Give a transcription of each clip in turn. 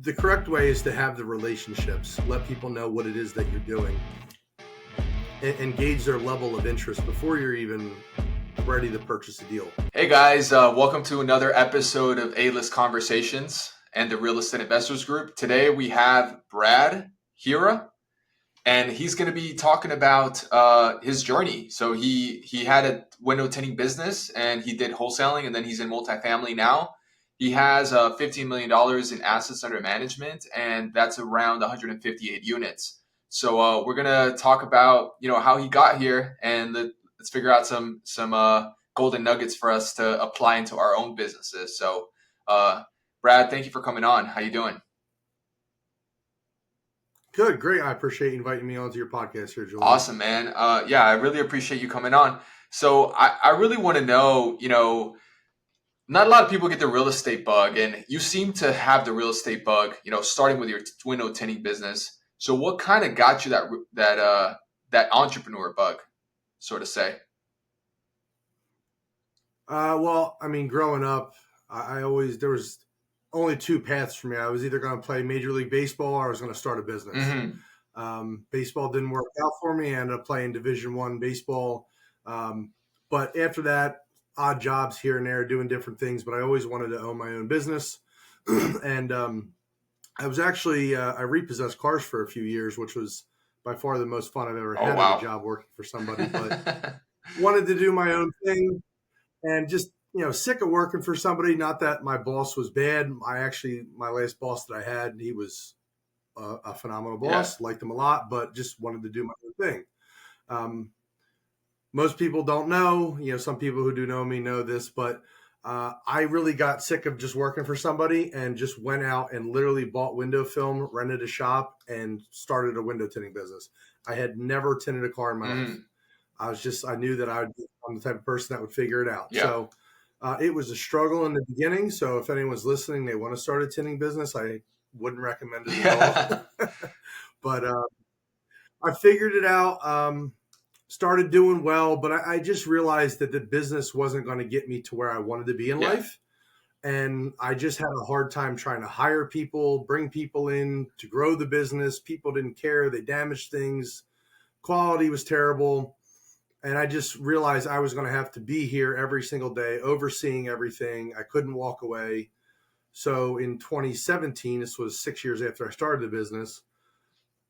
The correct way is to have the relationships, let people know what it is that you're doing, and gauge their level of interest before you're even ready to purchase a deal. Hey guys, welcome to another episode of A-List Conversations and the Real Estate Investors Group. Today we have Brad Hreha, and he's going to be talking about his journey. So he had a window tinting business and he did wholesaling, and then he's in multifamily now. He has $15 million in assets under management, and that's around 158 units. So we're going to talk about, how he got here, and let's figure out some golden nuggets for us to apply into our own businesses. So Brad, thank you for coming on. How you doing? Good, great. I appreciate you inviting me onto your podcast here, Julian. Awesome, man. Yeah, I really appreciate you coming on. So I really want to know, not a lot of people get the real estate bug, and you seem to have the real estate bug, starting with your window tinting business. So what kind of got you that entrepreneur bug, so to say? Well, I mean, growing up, there was only two paths for me. I was either going to play Major League Baseball or I was going to start a business. Mm-hmm. Baseball didn't work out for me. I ended up playing Division I baseball. But after that, odd jobs here and there, doing different things. But I always wanted to own my own business. And I was actually, I repossessed cars for a few years, which was by far the most fun I've ever had at a job working for somebody. But wanted to do my own thing. And just, sick of working for somebody. Not that my boss was bad. My last boss that I had, he was a phenomenal boss. Liked him a lot, but just wanted to do my own thing. Most people don't know, some people who do know me know this, but I really got sick of just working for somebody and just went out and literally bought window film, rented a shop, and started a window tinting business. I had never tinted a car in my life. I knew that I'm the type of person that would figure it out. Yeah. So it was a struggle in the beginning. So if anyone's listening, they want to start a tinting business, I wouldn't recommend it at all. But I figured it out, started doing well, but I just realized that the business wasn't going to get me to where I wanted to be in life. And I just had a hard time trying to hire people, bring people in to grow the business. People didn't care. They damaged things. Quality was terrible. And I just realized I was going to have to be here every single day, overseeing everything. I couldn't walk away. So in 2017, this was 6 years after I started the business,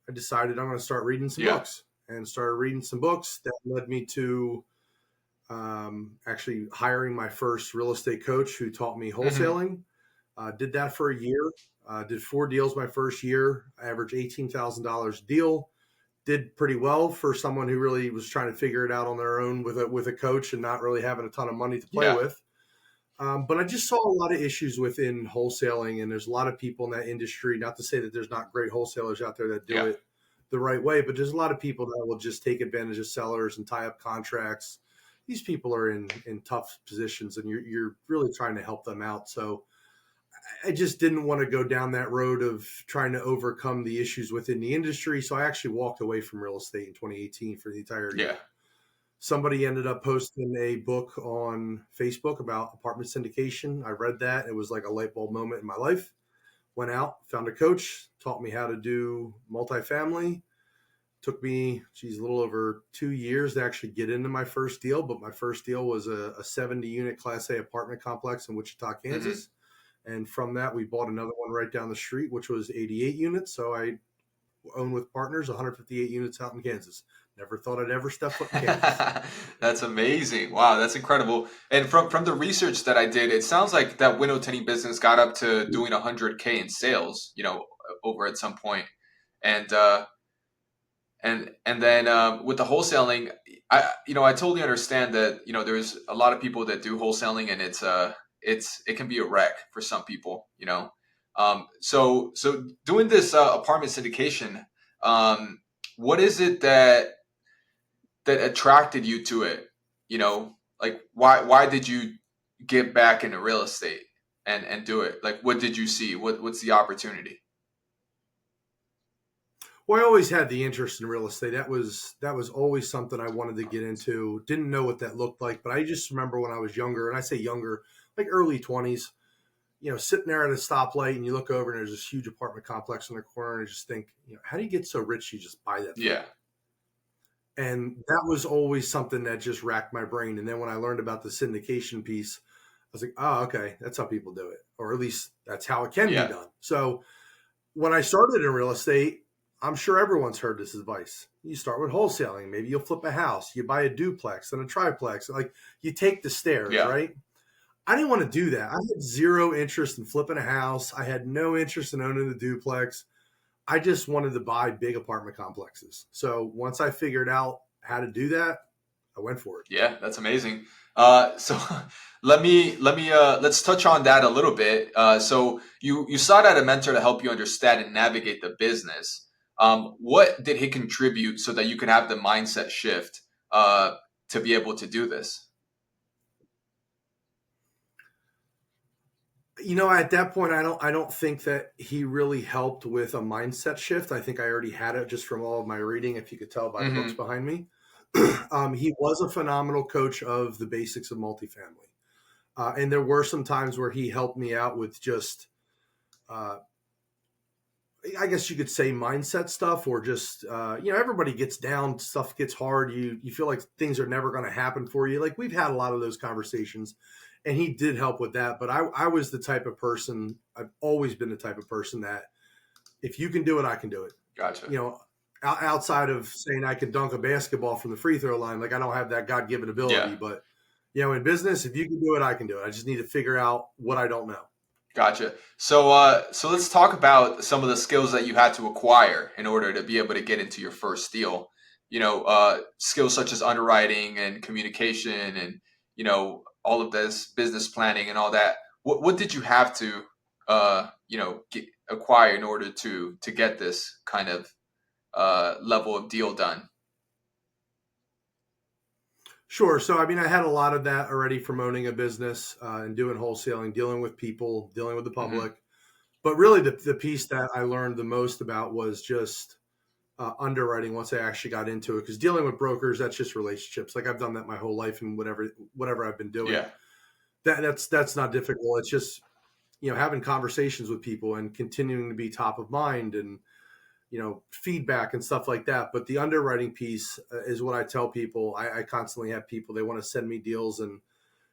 I decided I'm going to start reading some books, and started reading some books. That led me to actually hiring my first real estate coach who taught me wholesaling. Did that for a year. Did 4 deals my first year, averaged $18,000 a deal. Did pretty well for someone who really was trying to figure it out on their own with a coach and not really having a ton of money to play with. But I just saw a lot of issues within wholesaling, and there's a lot of people in that industry. Not to say that there's not great wholesalers out there that do it the right way, but there's a lot of people that will just take advantage of sellers and tie up contracts. These people are in tough positions, and you're really trying to help them out. So I just didn't want to go down that road of trying to overcome the issues within the industry. So I actually walked away from real estate in 2018 for the entire year. Somebody ended up posting a book on Facebook about apartment syndication. I read that. It was like a light bulb moment in my life. Went out, found a coach, taught me how to do multifamily. Took me, a little over 2 years to actually get into my first deal. But my first deal was a 70-unit Class A apartment complex in Wichita, Kansas. And from that, we bought another one right down the street, which was 88 units. So I own with partners 158 units out in Kansas. Never thought I'd ever step foot in Kansas. That's amazing. Wow, that's incredible. And from the research that I did, it sounds like that window tinting business got up to doing 100K in sales, over at some point. And then with the wholesaling, I totally understand that, there's a lot of people that do wholesaling, and it can be a wreck for some people, So doing this apartment syndication, what is it that attracted you to it? Like why did you get back into real estate and do it? Like, what did you see? What's the opportunity? Well, I always had the interest in real estate. That was always something I wanted to get into. Didn't know what that looked like, but I just remember when I was younger, and I say younger, like early 20s, sitting there at a stoplight and you look over and there's this huge apartment complex in the corner and you just think, how do you get so rich you just buy that thing? Yeah. And that was always something that just racked my brain. And then when I learned about the syndication piece, I was like, oh, okay, that's how people do it. Or at least that's how it can be Yeah. done. So when I started in real estate, I'm sure everyone's heard this advice. You start with wholesaling. Maybe you'll flip a house. You buy a duplex and a triplex. Like you take the stairs, Yeah. right? I didn't want to do that. I had zero interest in flipping a house. I had no interest in owning the duplex. I just wanted to buy big apartment complexes. So once I figured out how to do that, I went for it. Yeah, that's amazing. So let's touch on that a little bit. So you sought out a mentor to help you understand and navigate the business. What did he contribute so that you could have the mindset shift to be able to do this? At that point, I don't think that he really helped with a mindset shift. I think I already had it just from all of my reading, if you could tell by the books Hmm. behind me. He was a phenomenal coach of the basics of multifamily. And there were some times where he helped me out with just, uh, I guess you could say mindset stuff, or just, everybody gets down, stuff gets hard. You feel like things are never going to happen for you. Like we've had a lot of those conversations, and he did help with that. But I was the type of person, I've always been the type of person that if you can do it, I can do it. Gotcha. Outside of saying I could dunk a basketball from the free throw line, like I don't have that God given Yeah. ability, but in business, if you can do it, I can do it. I just need to figure out what I don't know. Gotcha. So let's talk about some of the skills that you had to acquire in order to be able to get into your first deal. Skills such as underwriting and communication, and all of this business planning and all that. What did you have to acquire in order to get this kind of level of deal done? Sure. So, I mean, I had a lot of that already from owning a business and doing wholesaling, dealing with people, dealing with the Hmm. public. But really, the piece that I learned the most about was just underwriting once I actually got into it. Because dealing with brokers, that's just relationships. Like I've done that my whole life, and whatever I've been doing, Yeah. that's not difficult. It's just having conversations with people and continuing to be top of mind, and feedback and stuff like that. But the underwriting piece is what I tell people. I constantly have people, they want to send me deals, and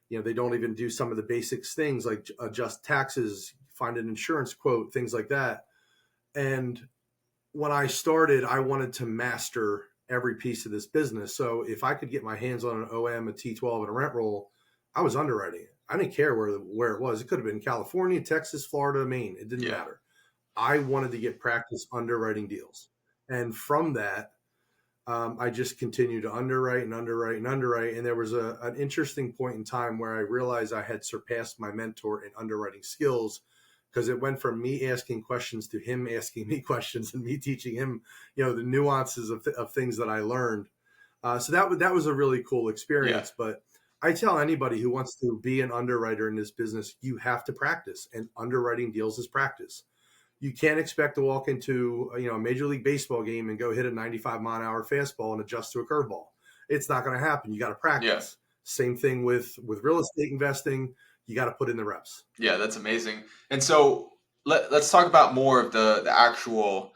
they don't even do some of the basics things like adjust taxes, find an insurance quote, things like that. And when I started, I wanted to master every piece of this business. So if I could get my hands on an OM, a T12, and a rent roll, I was underwriting it. I didn't care where it was. It could have been California, Texas, Florida, Maine. It didn't Yeah. matter. I wanted to get practice underwriting deals. And from that, I just continued to underwrite and underwrite and underwrite. And there was an interesting point in time where I realized I had surpassed my mentor in underwriting skills, because it went from me asking questions to him asking me questions and me teaching him, the nuances of things that I learned. So that was a really cool Yeah. experience. But I tell anybody who wants to be an underwriter in this business, you have to practice, and underwriting deals is practice. You can't expect to walk into a major league baseball game and go hit a 95-mile-an-hour fastball and adjust to a curveball. It's not going to happen. You got to Yeah. practice. Same thing with real estate investing. You got to put in the reps. Yeah, that's amazing. And so let's talk about more of the actual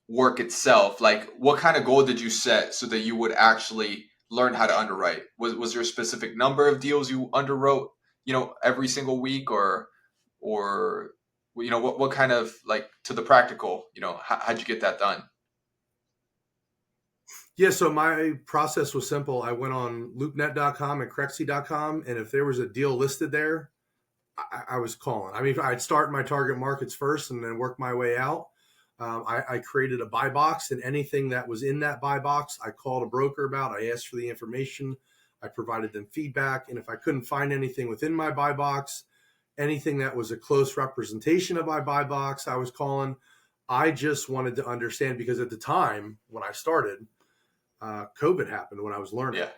work itself. Like, what kind of goal did you set so that you would actually learn how to underwrite? Was there a specific number of deals you underwrote, every single week, or what kind of, like, to the practical, how'd you get that done? Yeah, so my process was simple. I went on loopnet.com and crexy.com, and if there was a deal listed there, I was calling. I mean, I'd start in my target markets first and then work my way out. I created a buy box, and anything that was in that buy box, I called a broker about. I asked for the information. I provided them feedback. And if I couldn't find anything within my buy box, anything that was a close representation of my buy box, I was calling. I just wanted to understand, because at the time when I started, COVID happened when I was learning. Yeah.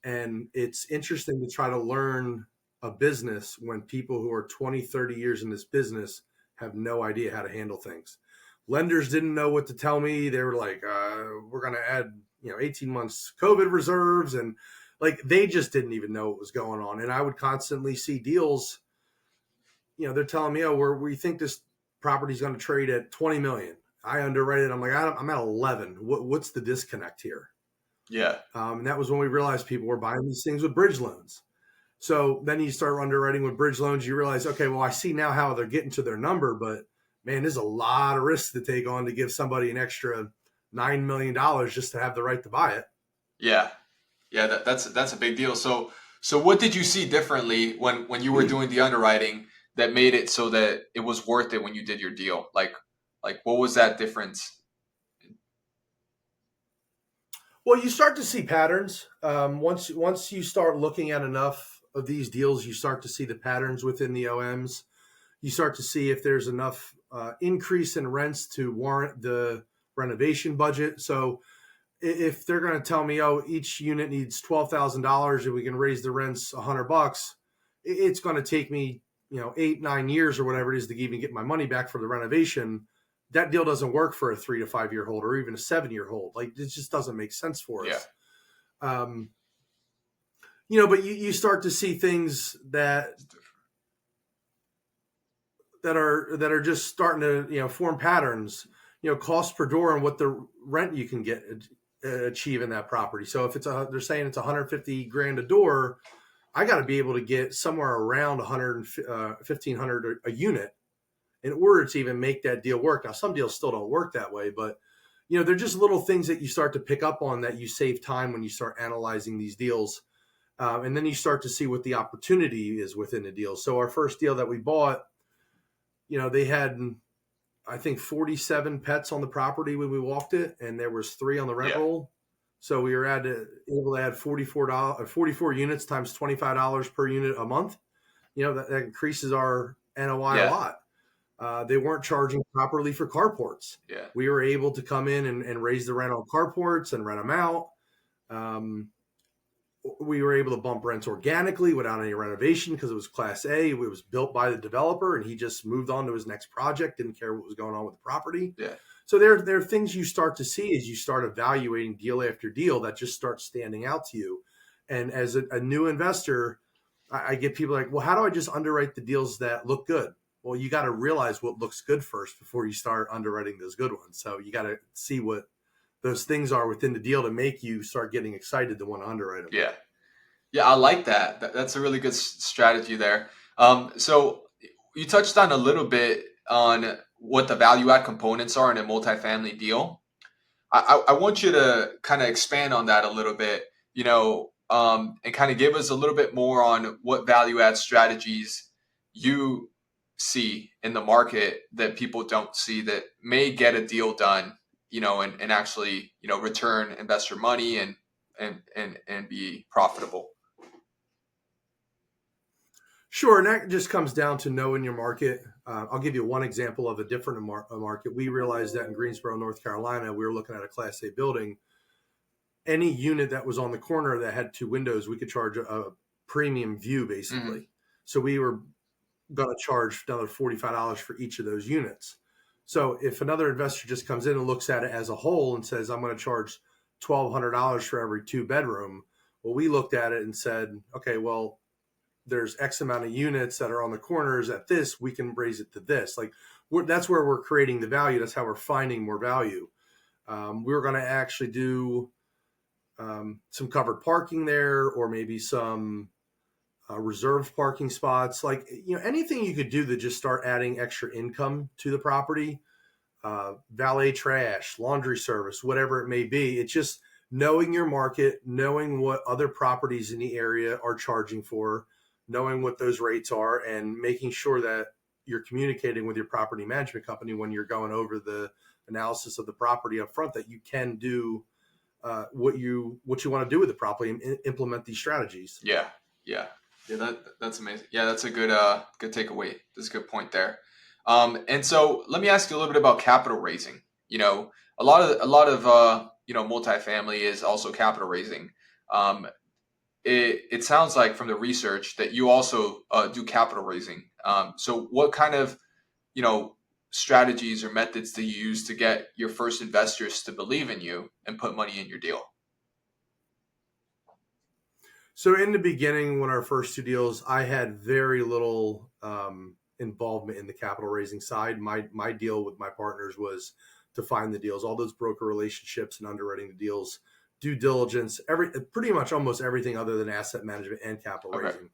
And it's interesting to try to learn a business when people who are 20, 30 years in this business have no idea how to handle things. Lenders didn't know what to tell me. They were like, we're going to add, 18 months COVID reserves. And like, they just didn't even know what was going on. And I would constantly see deals they're telling me, oh, we think this property's going to trade at 20 million. I underwrite it. I'm like, I'm at 11. What's the disconnect here? Yeah. And that was when we realized people were buying these things with bridge loans. So then you start underwriting with bridge loans. You realize, okay, well, I see now how they're getting to their number, but man, there's a lot of risk to take on to give somebody an extra $9 million just to have the right to buy it. Yeah. Yeah. That's a big deal. So what did you see differently when you were doing the underwriting that made it so that it was worth it when you did your deal? Like what was that difference? Well, you start to see patterns. Once you start looking at enough of these deals, you start to see the patterns within the OMs. You start to see if there's enough increase in rents to warrant the renovation budget. So if they're going to tell me, oh, each unit needs $12,000 and we can raise the rents $100, it's going to take me, 8-9 years or whatever it is to even get my money back for the renovation. That deal doesn't work for a 3 to 5 year hold or even a 7 year hold. Like it just doesn't make sense for Yeah. us. But you start to see things that are just starting to form patterns. Cost per door and what the rent you can get achieve in that property. So if they're saying it's 150 grand a door, I got to be able to get somewhere around 1,500 a unit in order to even make that deal work. Now, some deals still don't work that way, but they're just little things that you start to pick up on that you save time when you start analyzing these deals. And then you start to see what the opportunity is within the deal. So our first deal that we bought, they had, I think, 47 pets on the property when we walked it, and there was 3 on the rent roll. So we were able to add $44 units times $25 per unit a month. That increases our NOI a lot. They weren't charging properly for carports. Yeah. We were able to come in and raise the rent on carports and rent them out. We were able to bump rents organically without any renovation because it was Class A. It was built by the developer, and he just moved on to his next project, didn't care what was going on with the property. Yeah. So there are things you start to see as you start evaluating deal after deal that just start standing out to you. And as a new investor, I get people like, well, how do I just underwrite the deals that look good? Well, you got to realize what looks good first before you start underwriting those good ones. So you got to see what those things are within the deal to make you start getting excited to want to underwrite them. Yeah. Yeah, I like that. That's a really good strategy there. So you touched on a little bit on what the value add components are in a multifamily deal. I want you to kind of expand on that a little bit, and kind of give us a little bit more on what value add strategies you see in the market that people don't see that may get a deal done, and actually, return investor money and be profitable. Sure, and that just comes down to knowing your market. I'll give you one example of a different market. We realized that in Greensboro, North Carolina, we were looking at a Class A building. Any unit that was on the corner that had 2 windows, we could charge a premium view, basically. Mm-hmm. So we were going to charge another $45 for each of those units. So if another investor just comes in and looks at it as a whole and says, I'm going to charge $1,200 for every 2 bedroom, well, we looked at it and said, okay, well, there's X amount of units that are on the corners at this, we can raise it to this. Like that's where we're creating the value. That's how we're finding more value. We're going to actually do some covered parking there, or maybe some reserved parking spots. Like, anything you could do to just start adding extra income to the property, valet trash, laundry service, whatever it may be. It's just knowing your market, knowing what other properties in the area are charging for, knowing what those rates are, and making sure that you're communicating with your property management company when you're going over the analysis of the property up front, that you can do what you want to do with the property and implement these strategies. Yeah. That's amazing. Yeah, that's a good takeaway. That's a good point there. And so let me ask you a little bit about capital raising. A lot of multifamily is also capital raising. It sounds like from the research that you also do capital raising. So what kind of, strategies or methods do you use to get your first investors to believe in you and put money in your deal? So in the beginning, when our first 2 deals, I had very little involvement in the capital raising side. My deal with my partners was to find the deals, all those broker relationships and underwriting the deals, due diligence, pretty much almost everything other than asset management and capital Okay. raising.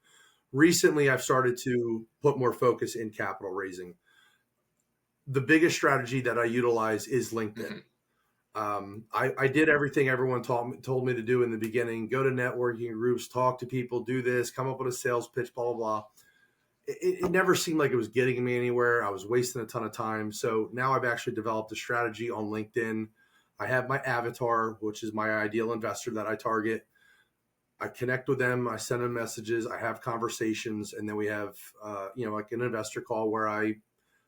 Recently, I've started to put more focus in capital raising. The biggest strategy that I utilize is LinkedIn. I did everything everyone told me to do in the beginning: go to networking groups, talk to people, do this, come up with a sales pitch, blah, blah, blah. It never seemed like it was getting me anywhere. I was wasting a ton of time. So now I've actually developed a strategy on LinkedIn. I have my avatar, which is my ideal investor that I target. I connect with them. I send them messages. I have conversations. And then we have, like an investor call where I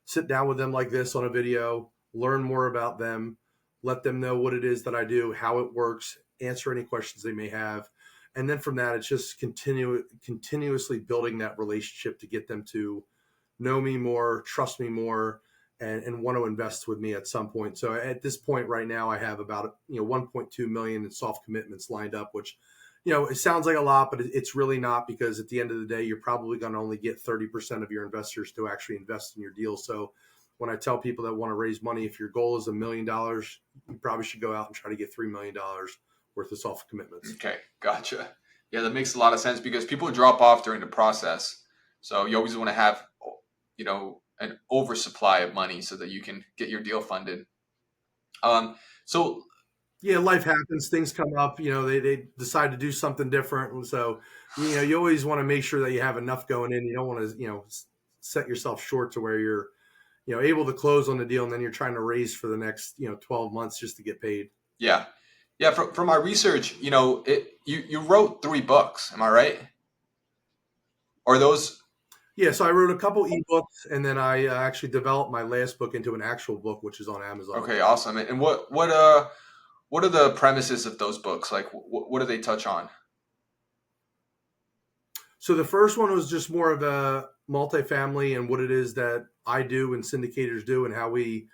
sit down with them like this on a video, learn more about them, let them know what it is that I do, how it works, answer any questions they may have. And then from that, it's just continuously building that relationship to get them to know me more, trust me more, and want to invest with me at some point. So at this point right now, I have about 1.2 million in soft commitments lined up, which it sounds like a lot, but it's really not, because at the end of the day, you're probably going to only get 30% of your investors to actually invest in your deal. So when I tell people that want to raise money, if your goal is $1 million, you probably should go out and try to get $3 million worth of soft commitments. Okay, gotcha. Yeah, that makes a lot of sense, because people drop off during the process. So you always want to have, an oversupply of money so that you can get your deal funded. So Yeah, life happens. Things come up. They decide to do something different, and so you always want to make sure that you have enough going in. You don't want to set yourself short to where you're able to close on the deal, and then you're trying to raise for the next 12 months just to get paid. yeah, yeah. From my research, you wrote 3 books. Am I right? Or those? Yeah, so I wrote a couple ebooks, and then I actually developed my last book into an actual book, which is on Amazon. Okay, awesome. And what are the premises of those books? Like, what do they touch on? So the first one was just more of a multifamily and what it is that I do and syndicators do, and how we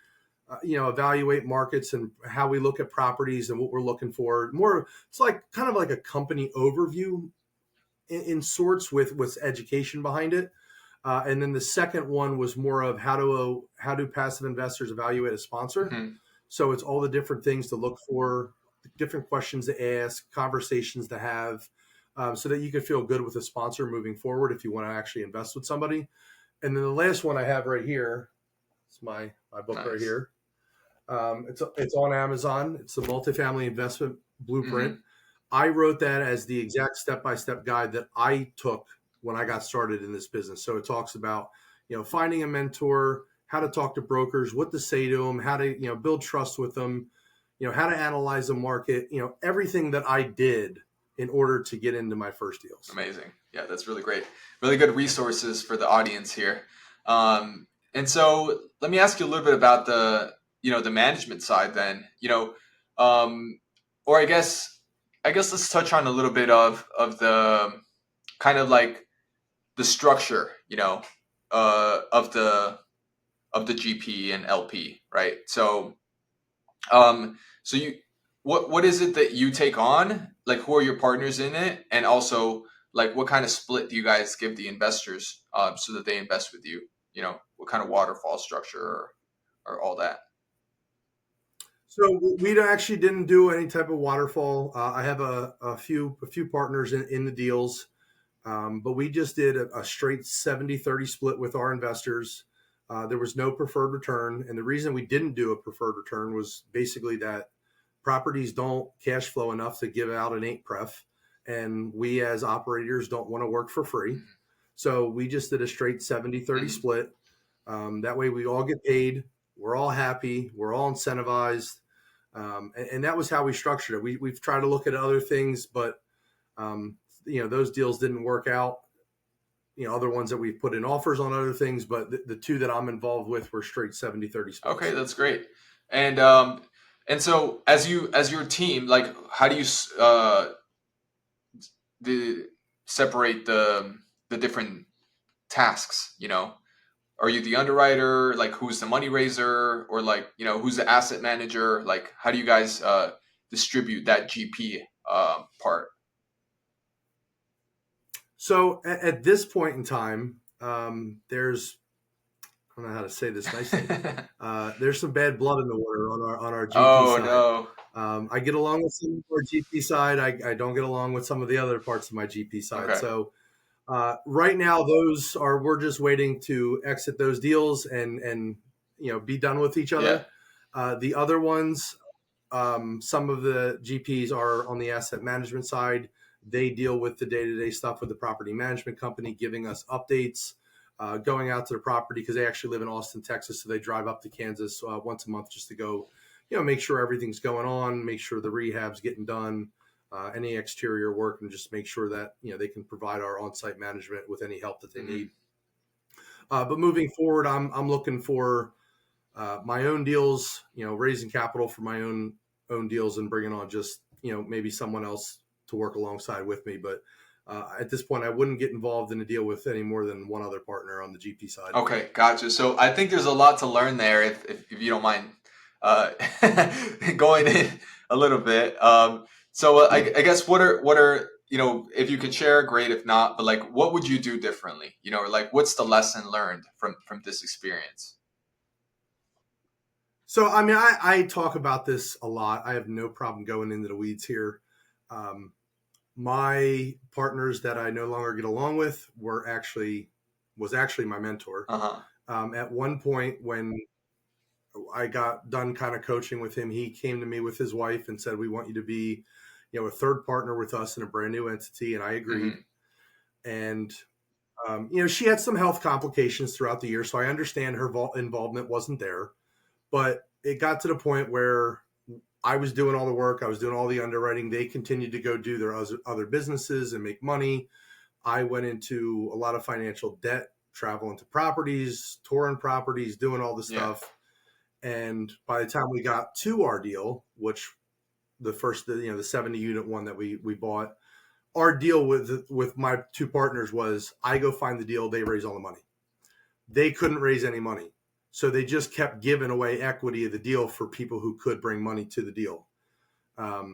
evaluate markets and how we look at properties and what we're looking for. More, it's like kind of like a company overview in sorts, with education behind it. And then the second one was more of how do passive investors evaluate a sponsor. Mm-hmm. So it's all the different things to look for, different questions to ask, conversations to have, so that you can feel good with a sponsor moving forward if you want to actually invest with somebody. And then the last one I have right here, it's my book Nice. right here. It's on Amazon. It's the Multifamily Investment Blueprint. Mm-hmm. I wrote that as the exact step-by-step guide that I took when I got started in this business. So it talks about, finding a mentor, how to talk to brokers, what to say to them, how to, build trust with them, how to analyze the market, everything that I did in order to get into my first deals. Amazing. Yeah, that's really great. Really good resources for the audience here. And so let me ask you a little bit about the management side then, or I guess let's touch on a little bit of the kind of like the structure, of the GP and LP, right? So, so what is it that you take on? Like, who are your partners in it? And also, like, what kind of split do you guys give the investors, so that they invest with you? What kind of waterfall structure, or all that? So we actually didn't do any type of waterfall. I have a few partners in the deals, but we just did a straight 70-30 split with our investors. There was no preferred return. And the reason we didn't do a preferred return was basically that properties don't cash flow enough to give out an 8 pref. And we as operators don't want to work for free. So we just did a straight 70-30 split. That way we all get paid. We're all happy. We're all incentivized. And that was how we structured it. We've tried to look at other things, but those deals didn't work out. Other ones that we've put in offers on other things, but the two that I'm involved with were straight 70-30 splits. Okay, that's great. And so as your team, like, how do you separate the different tasks? Are you the underwriter? Like, who's the money raiser? Or, like, who's the asset manager? Like, how do you guys distribute that GP part? So at this point in time, there's don't know how to say this nicely. There's some bad blood in the water on our GP Oh side. no. I get along with some of our GP side. I don't get along with some of the other parts of my GP side. Okay. So right now, we're just waiting to exit those deals and be done with each Yeah. other. The other ones, some of the GPs are on the asset management side. They deal with the day-to-day stuff with the property management company, giving us updates, going out to the property because they actually live in Austin, Texas. So they drive up to Kansas once a month just to go, make sure everything's going on, make sure the rehab's getting done, any exterior work, and just make sure that, they can provide our on-site management with any help that they Hmm. need. But moving forward, I'm looking for my own deals, raising capital for my own deals and bringing on just, maybe someone else to work alongside with me. But at this point, I wouldn't get involved in a deal with any more than one other partner on the GP side. Okay, gotcha. So I think there's a lot to learn there, if you don't mind uh, going in a little bit. So I guess what are if you could share, great. If not, but like, what would you do differently? Or like, what's the lesson learned from this experience? So, I mean, I talk about this a lot. I have no problem going into the weeds here. Um, my partners that I no longer get along with was actually my mentor. Uh huh. At one point when I got done kind of coaching with him, he came to me with his wife and said, "We want you to be, a third partner with us in a brand new entity." And I agreed. Hmm. And she had some health complications throughout the year, so I understand her involvement wasn't there. But it got to the point where I was doing all the work, I was doing all the underwriting. They continued to go do their other businesses and make money. I went into a lot of financial debt, traveling to properties, touring properties, doing all the Yeah. stuff. And by the time we got to our deal, which the first, the 70 unit one that we bought, our deal with my two partners was I go find the deal, they raise all the money. They couldn't raise any money. So they just kept giving away equity of the deal for people who could bring money to the deal.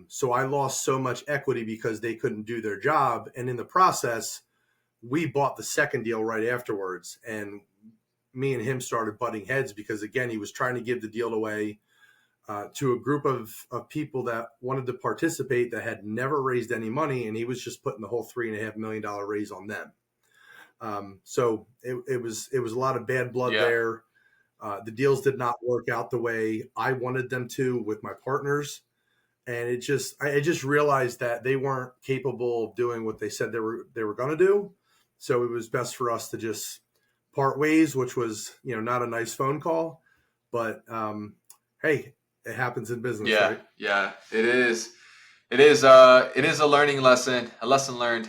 So I lost so much equity because they couldn't do their job. And in the process, we bought the second deal right afterwards. And me and him started butting heads because, again, he was trying to give the deal away to a group of people that wanted to participate that had never raised any money. And he was just putting the whole $3.5 million raise on them. So it was a lot of bad blood Yeah. there. The deals did not work out the way I wanted them to with my partners. And I just realized that they weren't capable of doing what they said they were going to do. So it was best for us to just part ways, which was, not a nice phone call, but hey, it happens in business, Yeah. right? Yeah. It is. It is a learning lesson, a lesson learned.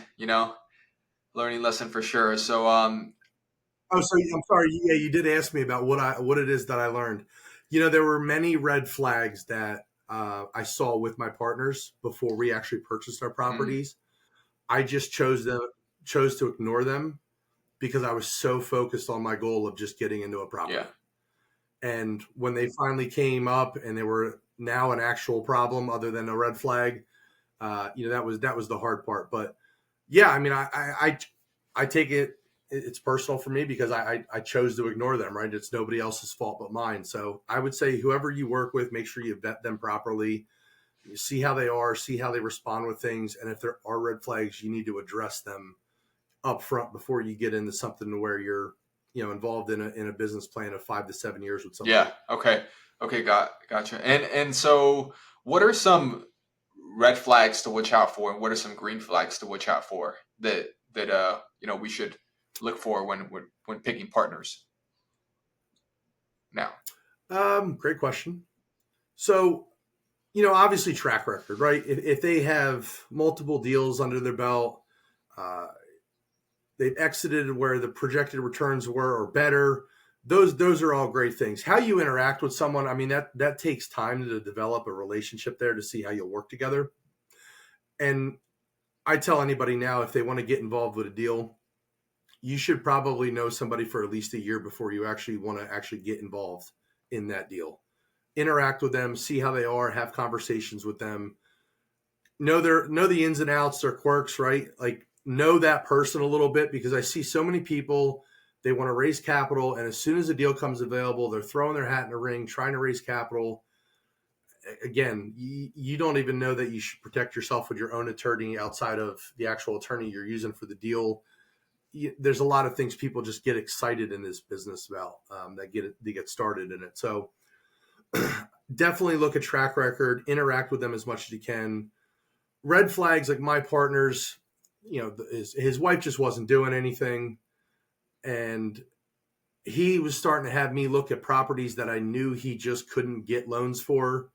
Learning lesson for sure. So Oh, so I'm sorry. Yeah, you did ask me about what it is that I learned. There were many red flags that I saw with my partners before we actually purchased our mm, properties. I just chose to ignore them because I was so focused on my goal of just getting into a yeah. property. And when they finally came up and they were now an actual problem other than a red flag, that was the hard part. But yeah, I mean, I take it. It's personal for me because I chose to ignore them. Right, it's nobody else's fault but mine. So I would say whoever you work with, make sure you vet them properly. You see how they are, see how they respond with things, and if there are red flags, you need to address them up front before you get into something where you're involved in a business plan of 5 to 7 years with somebody. Yeah. Okay. Okay. Gotcha. And so, what are some red flags to watch out for, and what are some green flags to watch out for that we should look for when picking partners now? Great question. So obviously track record, right? If they have multiple deals under their belt, uh, they've exited where the projected returns were or better. Those are all great things. How you interact with someone, I mean, that takes time to develop a relationship there to see how you'll work together. And I tell anybody now, if they want to get involved with a deal, you should probably know somebody for at least a year before you actually want to actually get involved in that deal. Interact with them, see how they are, have conversations with them, know the ins and outs, their quirks, right? Like know that person a little bit because I see so many people They want to raise capital, and as soon as a deal comes available, they're throwing their hat in the ring, trying to raise capital. Again, you don't even know that you should protect yourself with your own attorney outside of the actual attorney you're using for the deal. There's a lot of things people just get excited in this business about they get started in it. So definitely look at track record, interact with them as much as you can. Red flags, like my partners, his wife just wasn't doing anything. And he was starting to have me look at properties that I knew he just couldn't get loans for.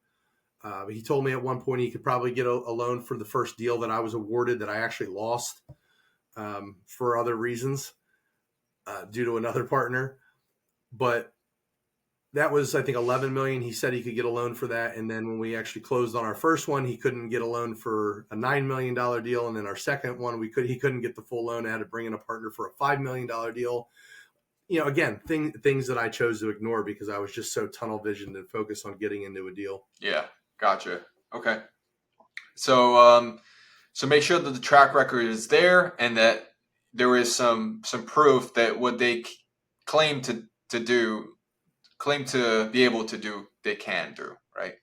He told me at one point he could probably get a loan for the first deal that I was awarded that I actually lost for other reasons due to another partner. But that was, I think, $11 million. He said he could get a loan for that. And then when we actually closed on our first one, he couldn't get a loan for a $9 million deal. And then our second one, he couldn't get the full loan. I had to bring in a partner for a $5 million deal. Again, things that I chose to ignore because I was just so tunnel visioned and focused on getting into a deal. Yeah, gotcha. Okay. So make sure that the track record is there and that there is some proof that what they claim to be able to do, they can do, right?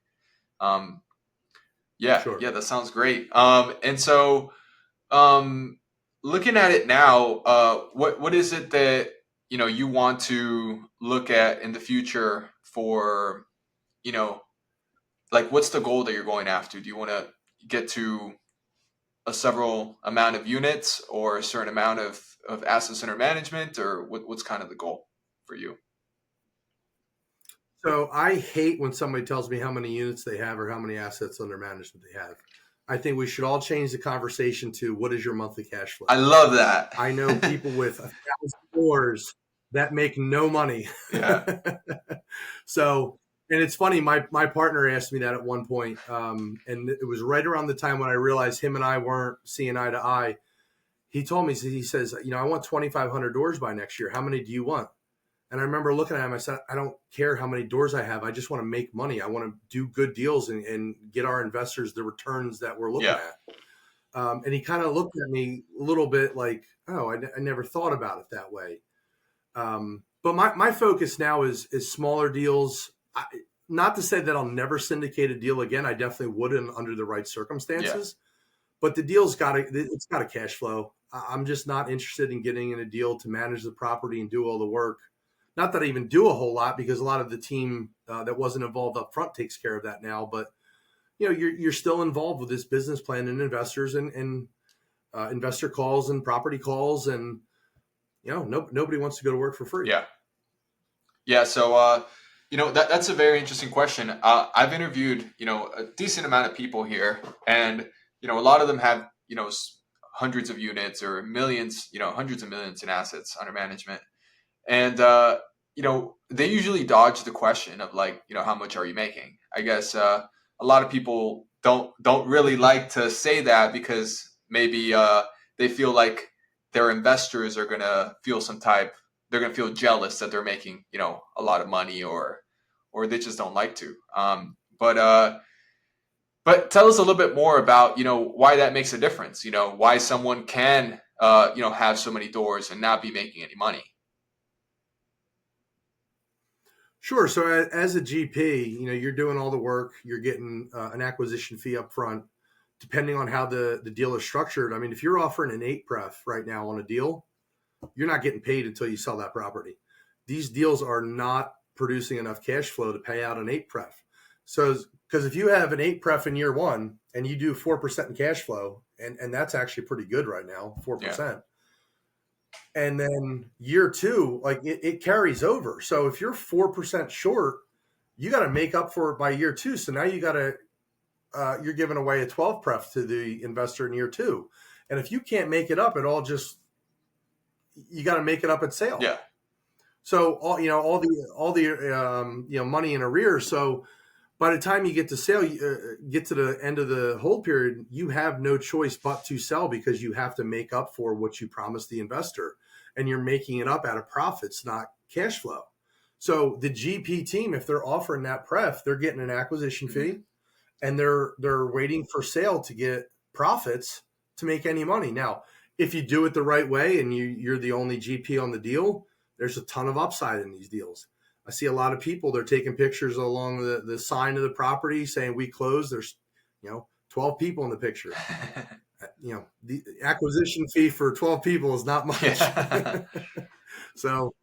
Sure. Yeah, that sounds great. And so looking at it now, what is it that you want to look at in the future for, like what's the goal that you're going after? Do you want to get to a several amount of units or a certain amount of assets under management, or what's kind of the goal for you? So I hate when somebody tells me how many units they have or how many assets under management they have. I think we should all change the conversation to what is your monthly cash flow? I love that. I know people with 1,000 doors that make no money. Yeah. So, and it's funny, my partner asked me that at one point, and it was right around the time when I realized him and I weren't seeing eye to eye. He told me, he says, I want 2,500 doors by next year. How many do you want? And I remember looking at him, I said, I don't care how many doors I have. I just want to make money. I want to do good deals and get our investors the returns that we're looking at. And he kind of looked at me a little bit like, oh, I never thought about it that way. But my focus now is smaller deals. Not to say that I'll never syndicate a deal again. I definitely wouldn't under the right circumstances. Yeah. But the deal's it's got a cash flow. I'm just not interested in getting in a deal to manage the property and do all the work. Not that I even do a whole lot because a lot of the team that wasn't involved up front takes care of that now. But you're still involved with this business plan and investors and investor calls and property calls, and nobody wants to go to work for free. Yeah. So that's a very interesting question. I've interviewed a decent amount of people here, and a lot of them have hundreds of units or millions, hundreds of millions in assets under management. And, they usually dodge the question of like, how much are you making? I guess a lot of people don't really like to say that because maybe they feel like their investors are going to feel they're going to feel jealous that they're making, a lot of money or they just don't like to. But tell us a little bit more about, why that makes a difference, why someone can, have so many doors and not be making any money. Sure. So as a GP, you're doing all the work. You're getting an acquisition fee up front, depending on how the deal is structured. I mean, if you're offering an 8 pref right now on a deal, you're not getting paid until you sell that property. These deals are not producing enough cash flow to pay out an 8 pref. So, because if you have an 8 pref in year one and you do 4% in cash flow, and that's actually pretty good right now, 4%. Yeah. And then year two, like it carries over. So if you're 4% short, you got to make up for it by year two. So now you're giving away a 12 pref to the investor in year two. And if you can't make it up, you got to make it up at sale. Yeah. So all the money in arrears. So by the time you get to sale, get to the end of the hold period, you have no choice but to sell because you have to make up for what you promised the investor, and you're making it up out of profits, not cash flow. So the GP team, if they're offering that pref, they're getting an acquisition fee, and they're waiting for sale to get profits to make any money. Now, if you do it the right way and you're the only GP on the deal, there's a ton of upside in these deals. I see a lot of people, they're taking pictures along the sign of the property saying we closed. There's, 12 people in the picture. The acquisition fee for 12 people is not much. Yeah. So,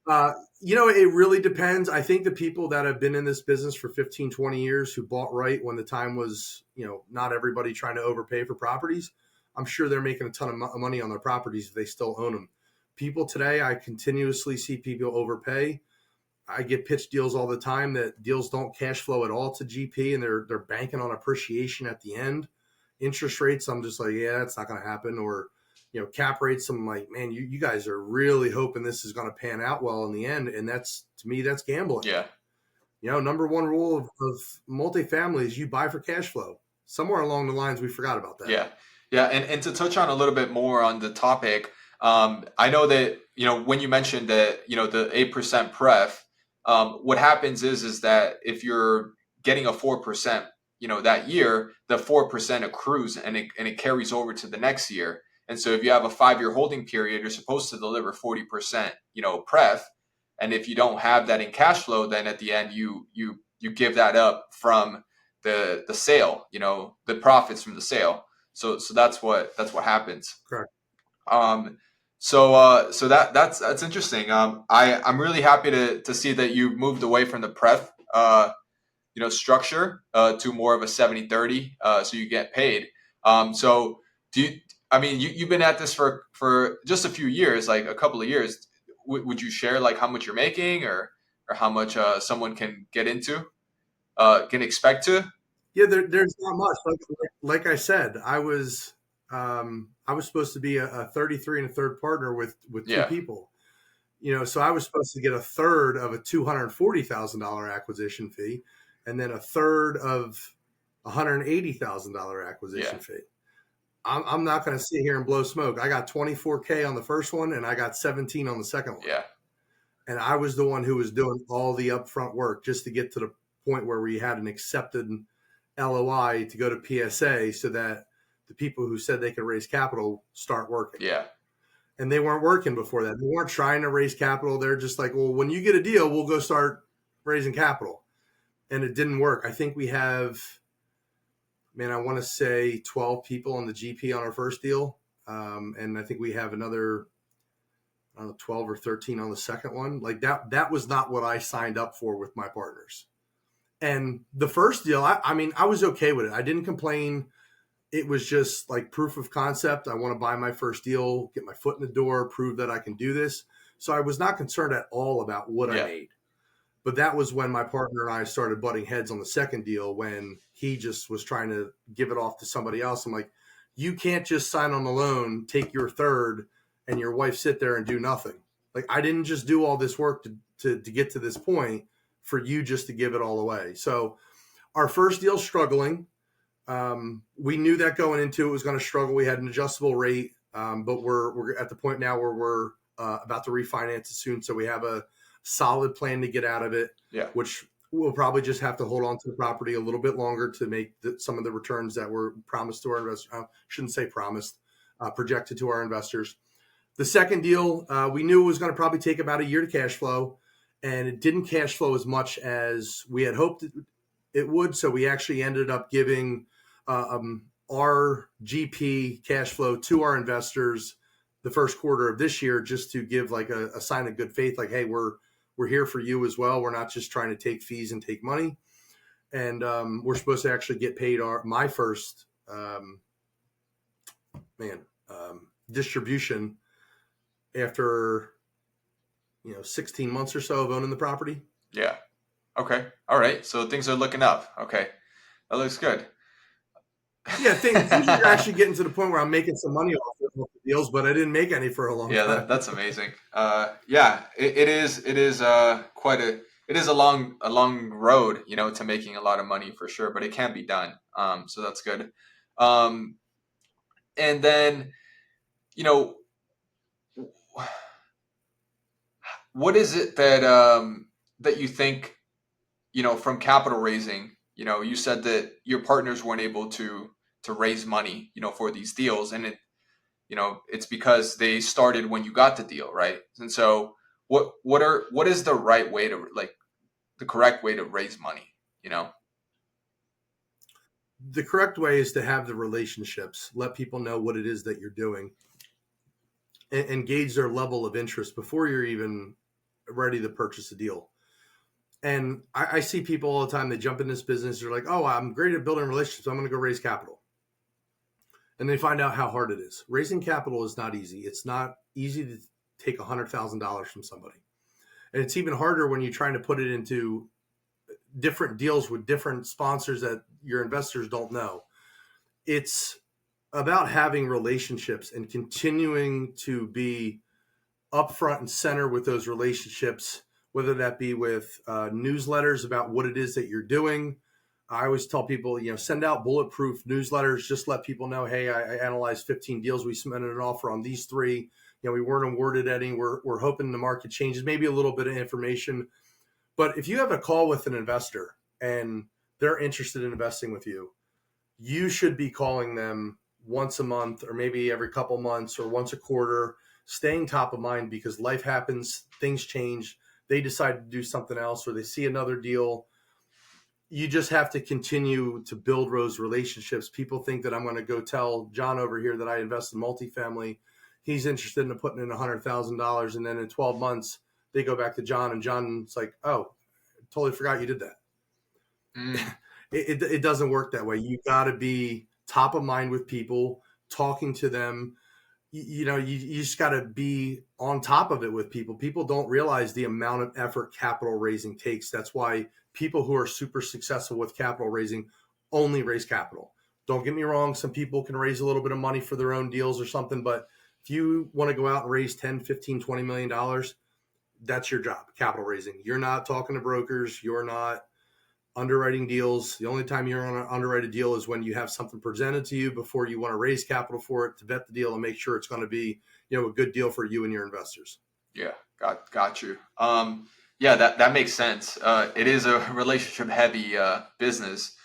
it really depends. I think the people that have been in this business for 15, 20 years who bought right when the time was, not everybody trying to overpay for properties, I'm sure they're making a ton of money on their properties if they still own them. People today, I continuously see people overpay. I get pitched deals all the time that deals don't cash flow at all to GP, and they're banking on appreciation at the end. Interest rates, I'm just like, yeah, that's not going to happen. Or, cap rates, I'm like, man, you guys are really hoping this is going to pan out well in the end. And that's, to me, that's gambling. Yeah. Number one rule of multifamily is you buy for cash flow. Somewhere along the lines, we forgot about that. Yeah. Yeah. And to touch on a little bit more on the topic, I know that, when you mentioned that, the 8% pref, what happens is that if you're getting a 4%, that year, the 4% accrues and it carries over to the next year. And so if you have a 5-year holding period, you're supposed to deliver 40%, pref. And if you don't have that in cash flow, then at the end you give that up from the sale, the profits from the sale. So that's what happens. Correct. So that's interesting. I'm really happy to see that you moved away from the pref structure to more of a 70-30, so you get paid. So you've been at this for just a few years, like a couple of years. Would you share like how much you're making or how much someone can get into, can expect to? Yeah, there's not much. Like I said, I was supposed to be a 33 and a third partner with two Yeah. people. So I was supposed to get a third of a $240,000 acquisition fee, and then a third of $180,000 acquisition fee. I'm not going to sit here and blow smoke. I got 24K on the first one, and I got 17 on the second one. Yeah. And I was the one who was doing all the upfront work just to get to the point where we had an accepted LOI to go to PSA, so that the people who said they could raise capital start working. Yeah. And they weren't working before that. They weren't trying to raise capital. They're just like, well, when you get a deal, we'll go start raising capital. And it didn't work. I think we have, I want to say 12 people on the GP on our first deal. And I think we have another 12 or 13 on the second one. Like that was not what I signed up for with my partners. And the first deal, I was okay with it. I didn't complain. It was just like proof of concept. I want to buy my first deal, get my foot in the door, prove that I can do this. So I was not concerned at all about what I made. But that was when my partner and I started butting heads on the second deal, when he just was trying to give it off to somebody else. I'm like, you can't just sign on the loan, take your third, and your wife sit there and do nothing. Like, I didn't just do all this work to get to this point for you just to give it all away. So our first deal struggling. We knew that going into it was going to struggle. We had an adjustable rate, but we're at the point now where we're about to refinance it soon. So we have a solid plan to get out of it, which we'll probably just have to hold on to the property a little bit longer to make some of the returns that were promised to our investors. Shouldn't say promised, projected to our investors. The second deal, we knew it was going to probably take about a year to cash flow, and it didn't cash flow as much as we had hoped it would. So we actually ended up giving our GP cash flow to our investors the first quarter of this year, just to give like a sign of good faith, like, hey, we're here for you as well. We're not just trying to take fees and take money. And we're supposed to actually get paid my first distribution after 16 months or so of owning the property. Yeah. Okay. All right. So things are looking up. Okay. That looks good. Yeah, things are actually getting to the point where I'm making some money off the deals, but I didn't make any for a long time. Yeah, that's amazing. It is a long road, to making a lot of money for sure, but it can be done. So that's good. And then, what is it that you think, from capital raising? You said that your partners weren't able to raise money, for these deals, and it's because they started when you got the deal, right? And so what is the right way to like the correct way to raise money? You know. The correct way is to have the relationships, let people know what it is that you're doing, and gauge their level of interest before you're even ready to purchase a deal. And I see people all the time, they jump in this business, they're like, oh, I'm great at building relationships, I'm going to go raise capital. And they find out how hard it is. Raising capital is not easy. It's not easy to take $100,000 from somebody. And it's even harder when you're trying to put it into different deals with different sponsors that your investors don't know. It's about having relationships and continuing to be upfront and center with those relationships, whether that be with newsletters about what it is that you're doing. I always tell people, send out bulletproof newsletters. Just let people know, hey, I analyzed 15 deals. We submitted an offer on these three. We weren't awarded any. We're hoping the market changes. Maybe a little bit of information. But if you have a call with an investor and they're interested in investing with you, you should be calling them once a month or maybe every couple months or once a quarter, staying top of mind, because life happens, things change, they decide to do something else or they see another deal. You just have to continue to build those relationships. People think that I'm going to go tell John over here that I invest in multifamily. He's interested in putting in $100,000. And then in 12 months, they go back to John and John's like, oh, totally forgot you did that. Mm. It doesn't work that way. You got to be top of mind with people, talking to them. You just got to be on top of it with people. People don't realize the amount of effort capital raising takes. That's why people who are super successful with capital raising only raise capital. Don't get me wrong. Some people can raise a little bit of money for their own deals or something, but if you want to go out and raise 10, 15, $20 million, that's your job, capital raising. You're not talking to brokers. You're not underwriting deals. The only time you're going to underwrite a deal is when you have something presented to you before you want to raise capital for it, to vet the deal and make sure it's going to be, a good deal for you and your investors. Yeah, got you. Yeah, that makes sense. It is a relationship heavy business.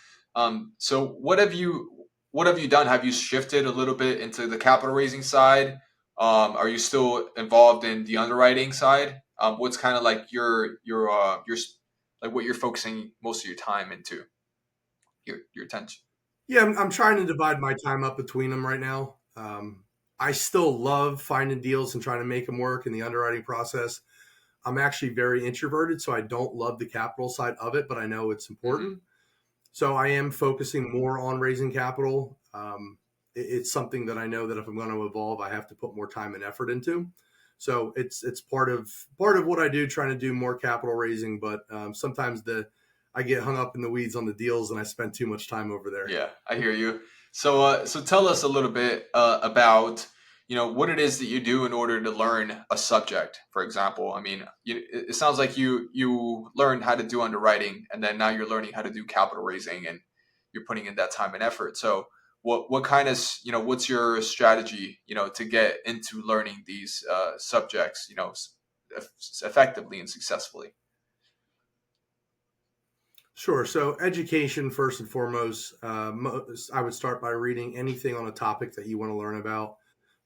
So what have you done? Have you shifted a little bit into the capital raising side? Are you still involved in the underwriting side? What's kind of like your like what you're focusing most of your time into, your attention? Yeah, I'm trying to divide my time up between them right now. I still love finding deals and trying to make them work in the underwriting process. I'm actually very introverted, so I don't love the capital side of it, but I know it's Hmm. important. So I am focusing more on raising capital. It's something that I know that if I'm going to evolve, I have to put more time and effort into. So it's part of what I do, trying to do more capital raising. But sometimes I get hung up in the weeds on the deals, and I spend too much time over there. Yeah, I hear you. So tell us a little bit about what it is that you do in order to learn a subject. For example, I mean, it sounds like you learned how to do underwriting, and then now you're learning how to do capital raising, and you're putting in that time and effort. So what kind of what's your strategy to get into learning these subjects effectively and successfully? Sure. So education first and foremost. I would start by reading anything on a topic that you want to learn about.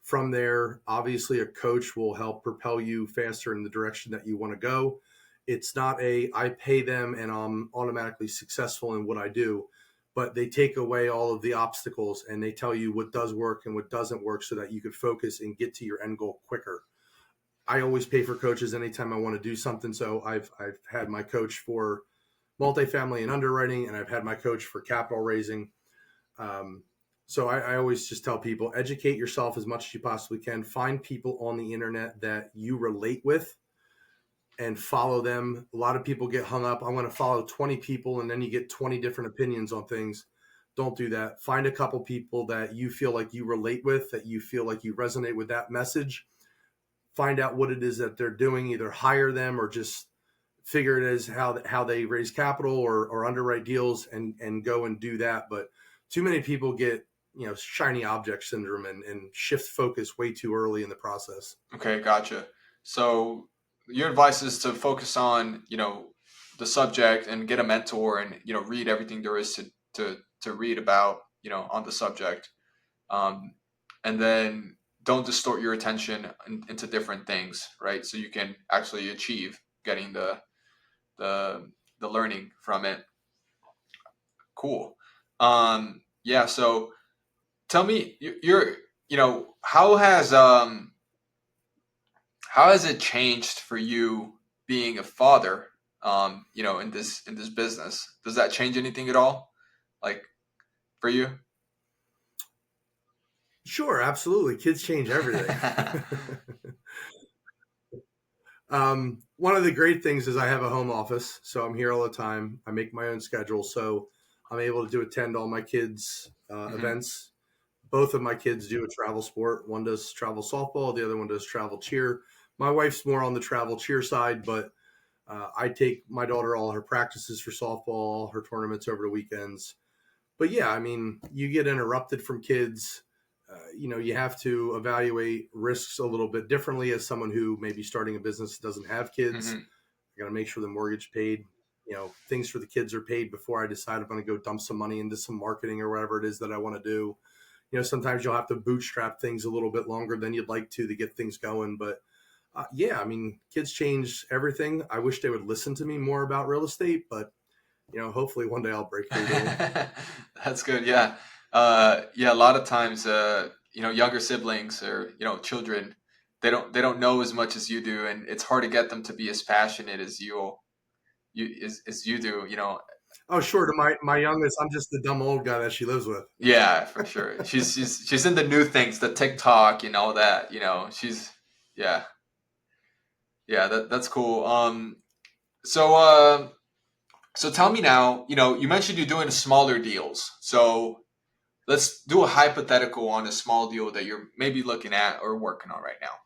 From there, obviously, a coach will help propel you faster in the direction that you want to go. It's not I pay them and I'm automatically successful in what I do, but they take away all of the obstacles and they tell you what does work and what doesn't work so that you could focus and get to your end goal quicker. I always pay for coaches anytime I want to do something. So I've had my coach for multifamily and underwriting, and I've had my coach for capital raising. Um, so I always just tell people, educate yourself as much as you possibly can. Find people on the internet that you relate with and follow them. A lot of people get hung up. I'm going to follow 20 people, and then you get 20 different opinions on things. Don't do that. Find a couple people that you feel like you relate with, that you feel like you resonate with that message. Find out what it is that they're doing, either hire them or just figure it as how they raise capital or underwrite deals and go and do that. But too many people get shiny object syndrome and shift focus way too early in the process. Okay, gotcha. So your advice is to focus on, the subject and get a mentor and, read everything there is to read about, on the subject. Um, and then don't distort your attention into different things, right? So you can actually achieve getting the the learning from it. Cool. Yeah. So tell me, you're how has it changed for you being a father? In this business, does that change anything at all? Like for you? Sure, absolutely. Kids change everything. One of the great things is I have a home office, so I'm here all the time. I make my own schedule, so I'm able to attend all my kids' Hmm. events. Both of my kids do a travel sport. One does travel softball, the other one does travel cheer. My wife's more on the travel cheer side, but I take my daughter all her practices for softball, her tournaments over the weekends. But yeah, I mean, you get interrupted from kids. You have to evaluate risks a little bit differently as someone who may be starting a business that doesn't have kids. Hmm. I got to make sure the mortgage paid. Things for the kids are paid before I decide I'm going to go dump some money into some marketing or whatever it is that I want to do. Sometimes you'll have to bootstrap things a little bit longer than you'd like to get things going. But yeah, I mean, kids change everything. I wish they would listen to me more about real estate, but hopefully one day I'll break free to them. That's good. Yeah. Yeah. A lot of times, younger siblings or children, they don't know as much as you do, and it's hard to get them to be as passionate as as you do. Oh, sure. To my youngest, I'm just the dumb old guy that she lives with. Yeah, for sure. She's in the new things, the TikTok and all that. Yeah, yeah. That's cool. So so tell me now. You mentioned you're doing smaller deals. So let's do a hypothetical on a small deal that you're maybe looking at or working on right now.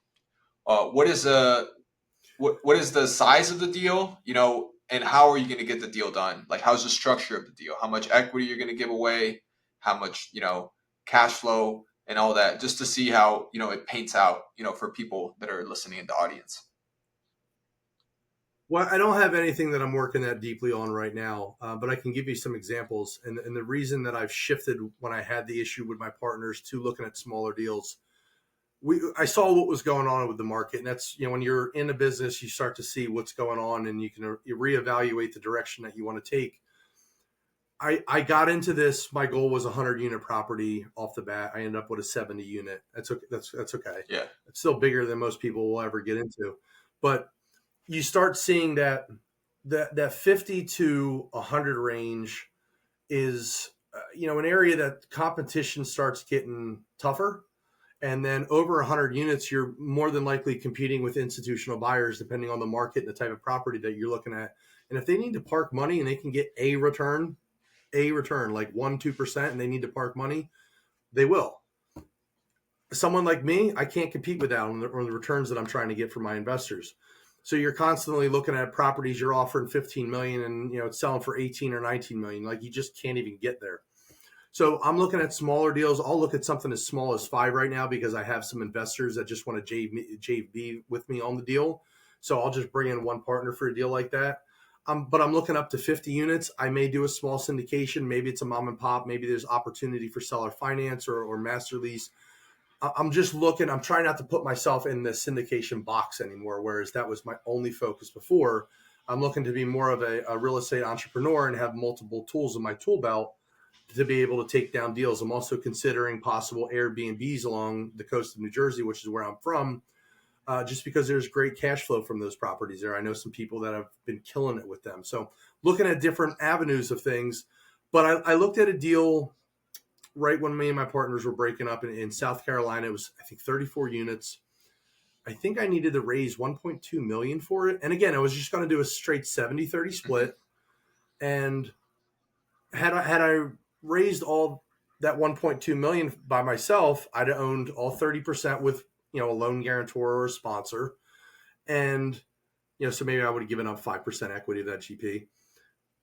What is the size of the deal? And how are you going to get the deal done? Like, how's the structure of the deal? How much equity you're going to give away? How much cash flow and all that, just to see how it paints out for people that are listening in the audience. Well, I don't have anything that I'm working that deeply on right now, but I can give you some examples. And the reason that I've shifted when I had the issue with my partners to looking at smaller deals, I saw what was going on with the market, and that's when you're in a business, you start to see what's going on, and you reevaluate the direction that you want to take. I got into this. My goal was a 100-unit property off the bat. I ended up with a 70-unit. That's okay. That's okay. Yeah. It's still bigger than most people will ever get into, but you start seeing that 50 to 100 range is an area that competition starts getting tougher, and then over 100 units you're more than likely competing with institutional buyers depending on the market and the type of property that you're looking at. And if they need to park money and they can get a return like 1-2%, and they need to park money, they will. Someone like me, I can't compete with that on the returns that I'm trying to get for my investors. So you're constantly looking at properties you're offering 15 million and it's selling for 18 or 19 million. Like, you just can't even get there. So I'm looking at smaller deals. I'll look at something as small as 5 right now because I have some investors that just want to JV with me on the deal. So I'll just bring in one partner for a deal like that. But I'm looking up to 50 units. I may do a small syndication. Maybe it's a mom and pop. Maybe there's opportunity for seller finance or master lease. I'm just looking. I'm trying not to put myself in the syndication box anymore, whereas that was my only focus before. I'm looking to be more of a real estate entrepreneur and have multiple tools in my tool belt to be able to take down deals. I'm also considering possible Airbnbs along the coast of New Jersey, which is where I'm from, just because there's great cash flow from those properties there. I know some people that have been killing it with them. So looking at different avenues of things. But I looked at a deal right when me and my partners were breaking up in South Carolina. It was, I think, 34 units. I think I needed to raise 1.2 million for it. And again, I was just going to do a straight 70-30 Hmm. split. And had I raised all that 1.2 million by myself, I'd have owned all 30% with, a loan guarantor or a sponsor. And, so maybe I would have given up 5% equity of that GP.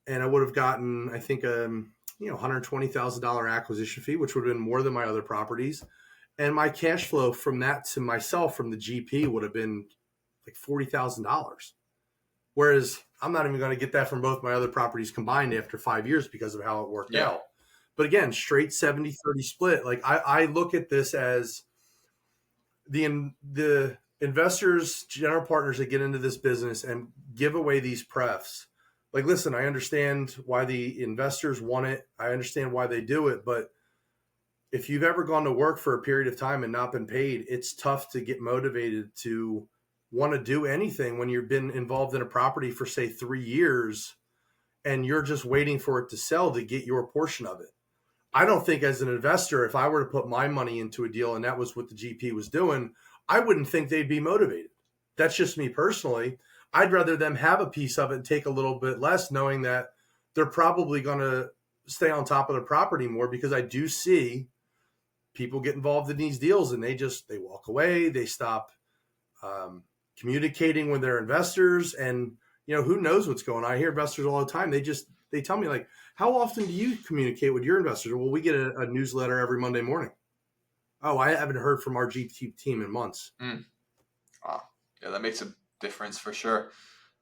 And I would have gotten, I think, $120,000 acquisition fee, which would have been more than my other properties. And my cash flow from that to myself from the GP would have been like $40,000. Whereas I'm not even going to get that from both my other properties combined after 5 years because of how it worked Yeah. out. But again, straight 70-30 split. Like, I look at this as the investors, general partners that get into this business and give away these prefs. Like, listen, I understand why the investors want it. I understand why they do it, but if you've ever gone to work for a period of time and not been paid, it's tough to get motivated to want to do anything when you've been involved in a property for, say, 3 years and you're just waiting for it to sell to get your portion of it. I don't think as an investor, if I were to put my money into a deal and that was what the GP was doing, I wouldn't think they'd be motivated. That's just me personally. I'd rather them have a piece of it and take a little bit less, knowing that they're probably going to stay on top of the property more, because I do see people get involved in these deals and they walk away. They stop communicating with their investors, and who knows what's going on. I hear investors all the time. They tell me, like, how often do you communicate with your investors? Well, we get a newsletter every Monday morning. Oh, I haven't heard from our GT team in months. Wow. Yeah, that makes a difference for sure.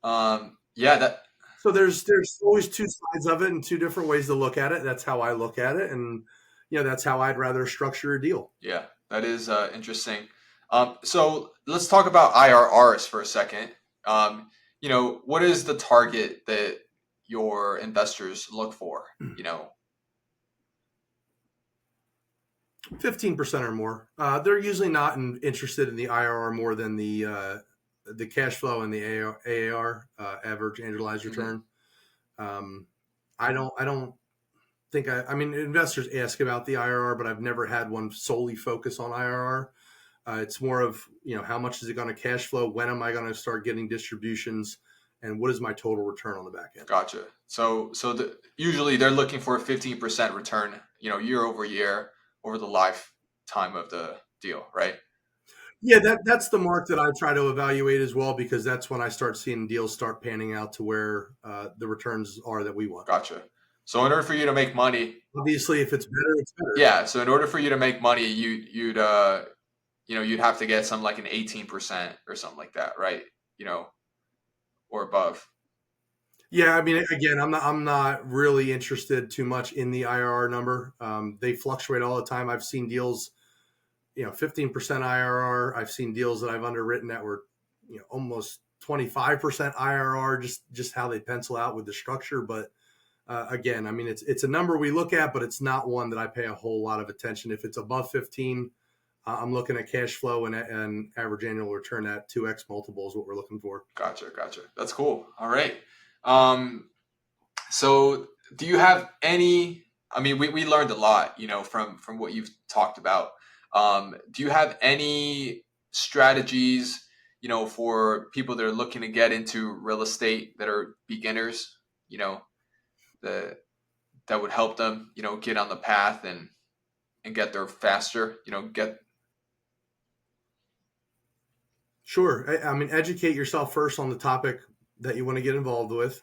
That. So there's always two sides of it and two different ways to look at it. That's how I look at it, and that's how I'd rather structure a deal. Yeah, that is interesting. So let's talk about IRRs for a second. What is the target that your investors look for? 15% or more. They're usually not interested in the IRR more than the cash flow and the AAR, average annualized return. I don't think I mean, investors ask about the IRR, but I've never had one solely focus on IRR. It's more of, how much is it going to cash flow? When am I going to start getting distributions? And what is my total return on the back end? Gotcha. So usually they're looking for a 15% return, year over year over the lifetime of the deal, right? Yeah, that's the mark that I try to evaluate as well, because that's when I start seeing deals start panning out to where the returns are that we want. Gotcha. So in order for you to make money, obviously, if it's better, it's better. Yeah. So in order for you to make money, you'd have to get something like an 18% or something like that, right? Or above. Yeah, I mean, again, I'm not really interested too much in the IRR number. They fluctuate all the time. I've seen deals, 15% IRR. I've seen deals that I've underwritten that were, almost 25% IRR, just how they pencil out with the structure. But again, I mean, it's a number we look at, but it's not one that I pay a whole lot of attention. If it's above 15, I'm looking at cash flow and average annual return at 2x multiple is what we're looking for. Gotcha. That's cool. All right. So do you have any, I mean, we learned a lot, from what you've talked about. Do you have any strategies, for people that are looking to get into real estate that are beginners, that would help them, get on the path and get there faster, Sure. I mean, educate yourself first on the topic that you want to get involved with.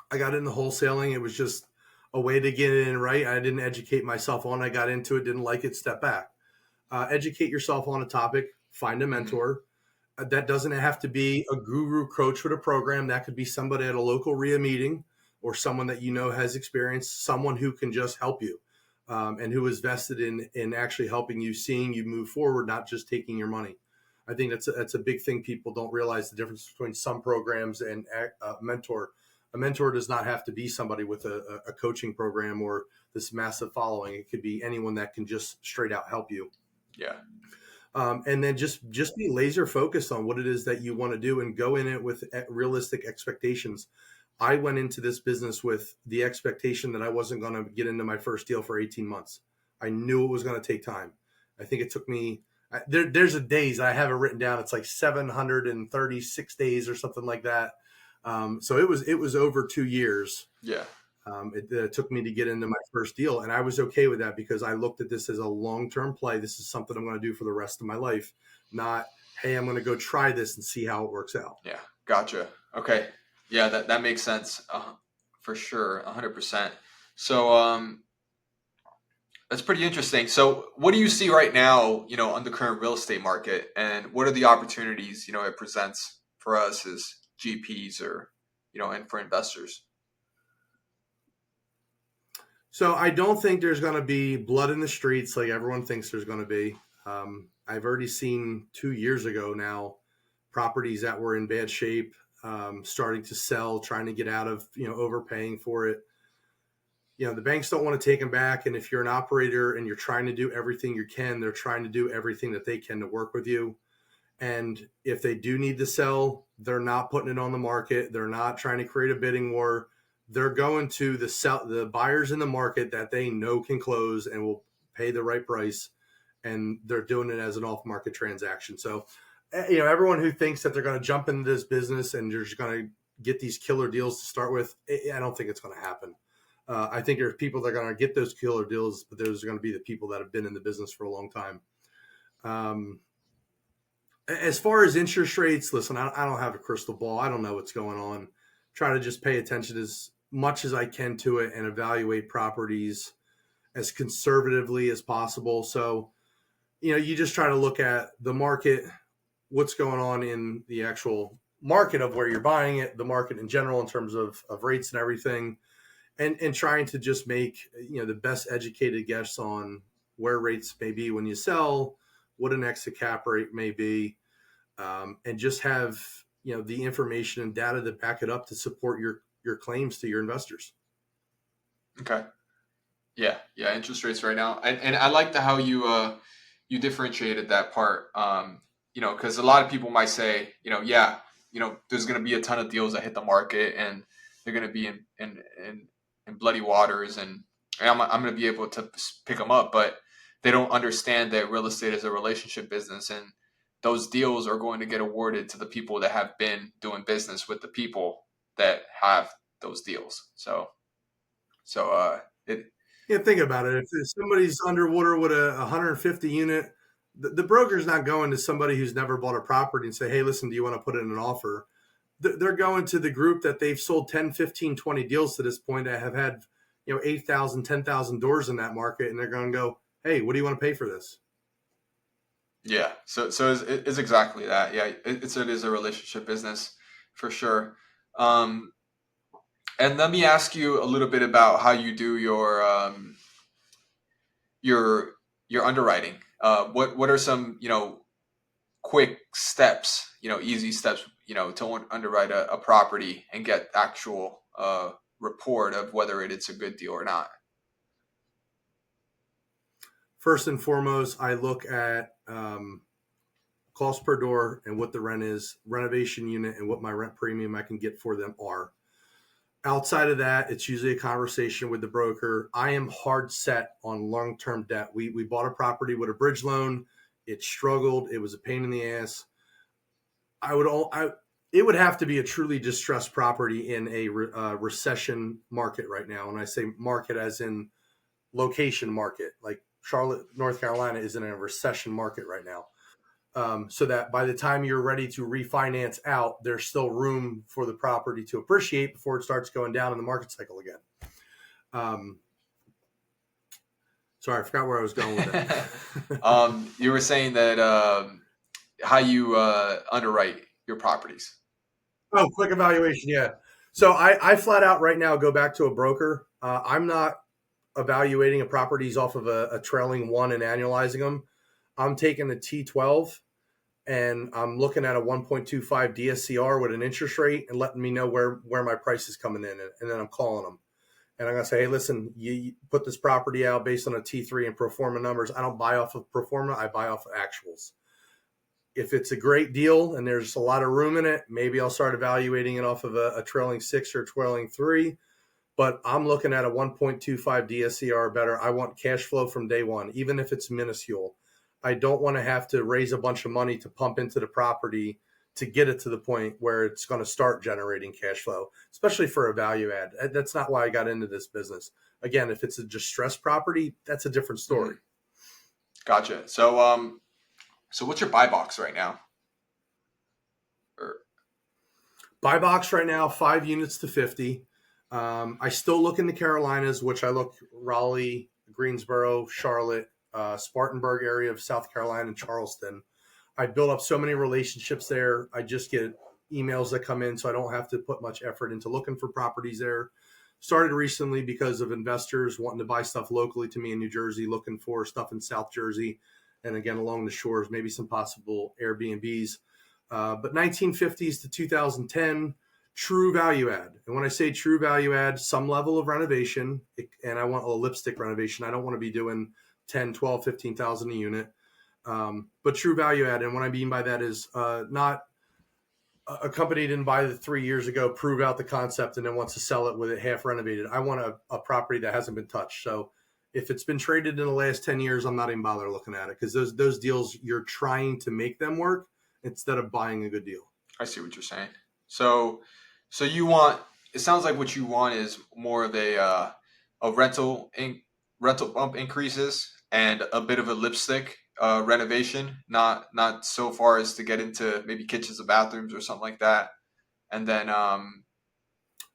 I got into wholesaling. It was just a way to get in, right? I didn't educate myself on. I got into it, didn't like it, step back. Educate yourself on a topic, find a mentor. That doesn't have to be a guru coach with a program. That could be somebody at a local REIA meeting, or someone that has experience, someone who can just help you, and who is vested in actually helping you, seeing you move forward, not just taking your money. I think that's a big thing. People don't realize the difference between some programs and a mentor. A mentor does not have to be somebody with a coaching program or this massive following. It could be anyone that can just straight out help you. Yeah. And then just be laser focused on what it is that you want to do, and go in it with realistic expectations. I went into this business with the expectation that I wasn't going to get into my first deal for 18 months. I knew it was going to take time. I think it took me, there's a days I have it written down. It's like 736 days or something like that. So it was over 2 years. Yeah. It took me to get into my first deal, and I was okay with that because I looked at this as a long-term play. This is something I'm going to do for the rest of my life, not, hey, I'm going to go try this and see how it works out. Yeah. Gotcha. Okay. Yeah, that makes sense. For sure. 100%. So, that's pretty interesting. So what do you see right now, on the current real estate market, and what are the opportunities, it presents for us as GPs or, and for investors? So I don't think there's going to be blood in the streets like everyone thinks there's going to be. I've already seen 2 years ago now properties that were in bad shape, starting to sell, trying to get out of, overpaying for it. The banks don't want to take them back. And if you're an operator and you're trying to do everything you can, they're trying to do everything that they can to work with you. And if they do need to sell, they're not putting it on the market. They're not trying to create a bidding war. They're going to the buyers in the market that they know can close and will pay the right price. And they're doing it as an off-market transaction. So, everyone who thinks that they're going to jump into this business and you're just going to get these killer deals to start with, I don't think it's going to happen. I think there's people that are going to get those killer deals, but those are going to be the people that have been in the business for a long time. As far as interest rates, listen, I don't have a crystal ball. I don't know what's going on. Try to just pay attention as much as I can to it and evaluate properties as conservatively as possible. So, you just try to look at the market, what's going on in the actual market of where you're buying it, the market in general in terms of rates and everything, and trying to just make, the best educated guess on where rates may be when you sell, what an exit cap rate may be, and just have, the information and data to back it up to support your claims to your investors. Okay. Yeah. Interest rates right now, and I like how you differentiated that part. Because a lot of people might say, there's going to be a ton of deals that hit the market, and they're going to be in bloody waters, and I'm going to be able to pick them up, but they don't understand that real estate is a relationship business, and those deals are going to get awarded to the people that have been doing business with the people that have those deals. It Yeah, think about it. If somebody's underwater with a 150 unit, the broker's not going to somebody who's never bought a property and say, hey, listen, do you want to put in an offer? They're going to the group that they've sold 10, 15, 20 deals to this point that have had, 8,000, 10,000 doors in that market. And they're going to go, hey, what do you want to pay for this? Yeah, so it's exactly that. Yeah, it is a relationship business for sure. Um, and let me ask you a little bit about how you do your your underwriting. What are some quick steps, easy steps, to underwrite a property and get actual report of whether it's a good deal or not? First and foremost, I look at cost per door and what the rent is, renovation unit, and what my rent premium I can get for them are. Outside of that, it's usually a conversation with the broker. I am hard set on long-term debt. We bought a property with a bridge loan. It struggled. It was a pain in the ass. It would have to be a truly distressed property in a recession market right now. And I say market as in location market, like Charlotte, North Carolina is in a recession market right now. So that by the time you're ready to refinance out, there's still room for the property to appreciate before it starts going down in the market cycle again. Sorry, I forgot where I was going with that. You were saying that how you underwrite your properties. Oh, quick evaluation. Yeah. So I flat out right now go back to a broker. I'm not evaluating a properties off of a trailing one and annualizing them. I'm taking a T12 and I'm looking at a 1.25 DSCR with an interest rate and letting me know where my price is coming in. And then I'm calling them. And I'm going to say, hey, listen, you put this property out based on a T3 and pro forma numbers. I don't buy off of pro forma. I buy off of actuals. If it's a great deal and there's a lot of room in it, maybe I'll start evaluating it off of a trailing 6 or trailing 3. But I'm looking at a 1.25 DSCR better. I want cash flow from day one, even if it's minuscule. I don't want to have to raise a bunch of money to pump into the property to get it to the point where it's going to start generating cash flow, especially for a value add. That's not why I got into this business. Again, if it's a distressed property, that's a different story. Gotcha. So what's your buy box right now? Buy box right now, 5 units to 50. I still look in the Carolinas, which I look Raleigh, Greensboro, Charlotte, Spartanburg area of South Carolina, and Charleston. I built up so many relationships there. I just get emails that come in, so I don't have to put much effort into looking for properties there. Started recently because of investors wanting to buy stuff locally to me in New Jersey, looking for stuff in South Jersey. and again, along the shores, maybe some possible Airbnbs. But 1950s to 2010, true value add. And when I say true value add, some level of renovation, and I want a lipstick renovation. I don't want to be doing 10, 12, 15,000 a unit. But true value add. And what I mean by that is not a company didn't buy it 3 years ago, prove out the concept, and then wants to sell it with it half renovated. I want a property that hasn't been touched. So if it's been traded in the last 10 years, I'm not even bothering looking at it, because those deals, you're trying to make them work instead of buying a good deal. I see what you're saying. So you want, it sounds like what you want is more of a rental bump increases and a bit of a lipstick renovation, not so far as to get into maybe kitchens and bathrooms or something like that. And then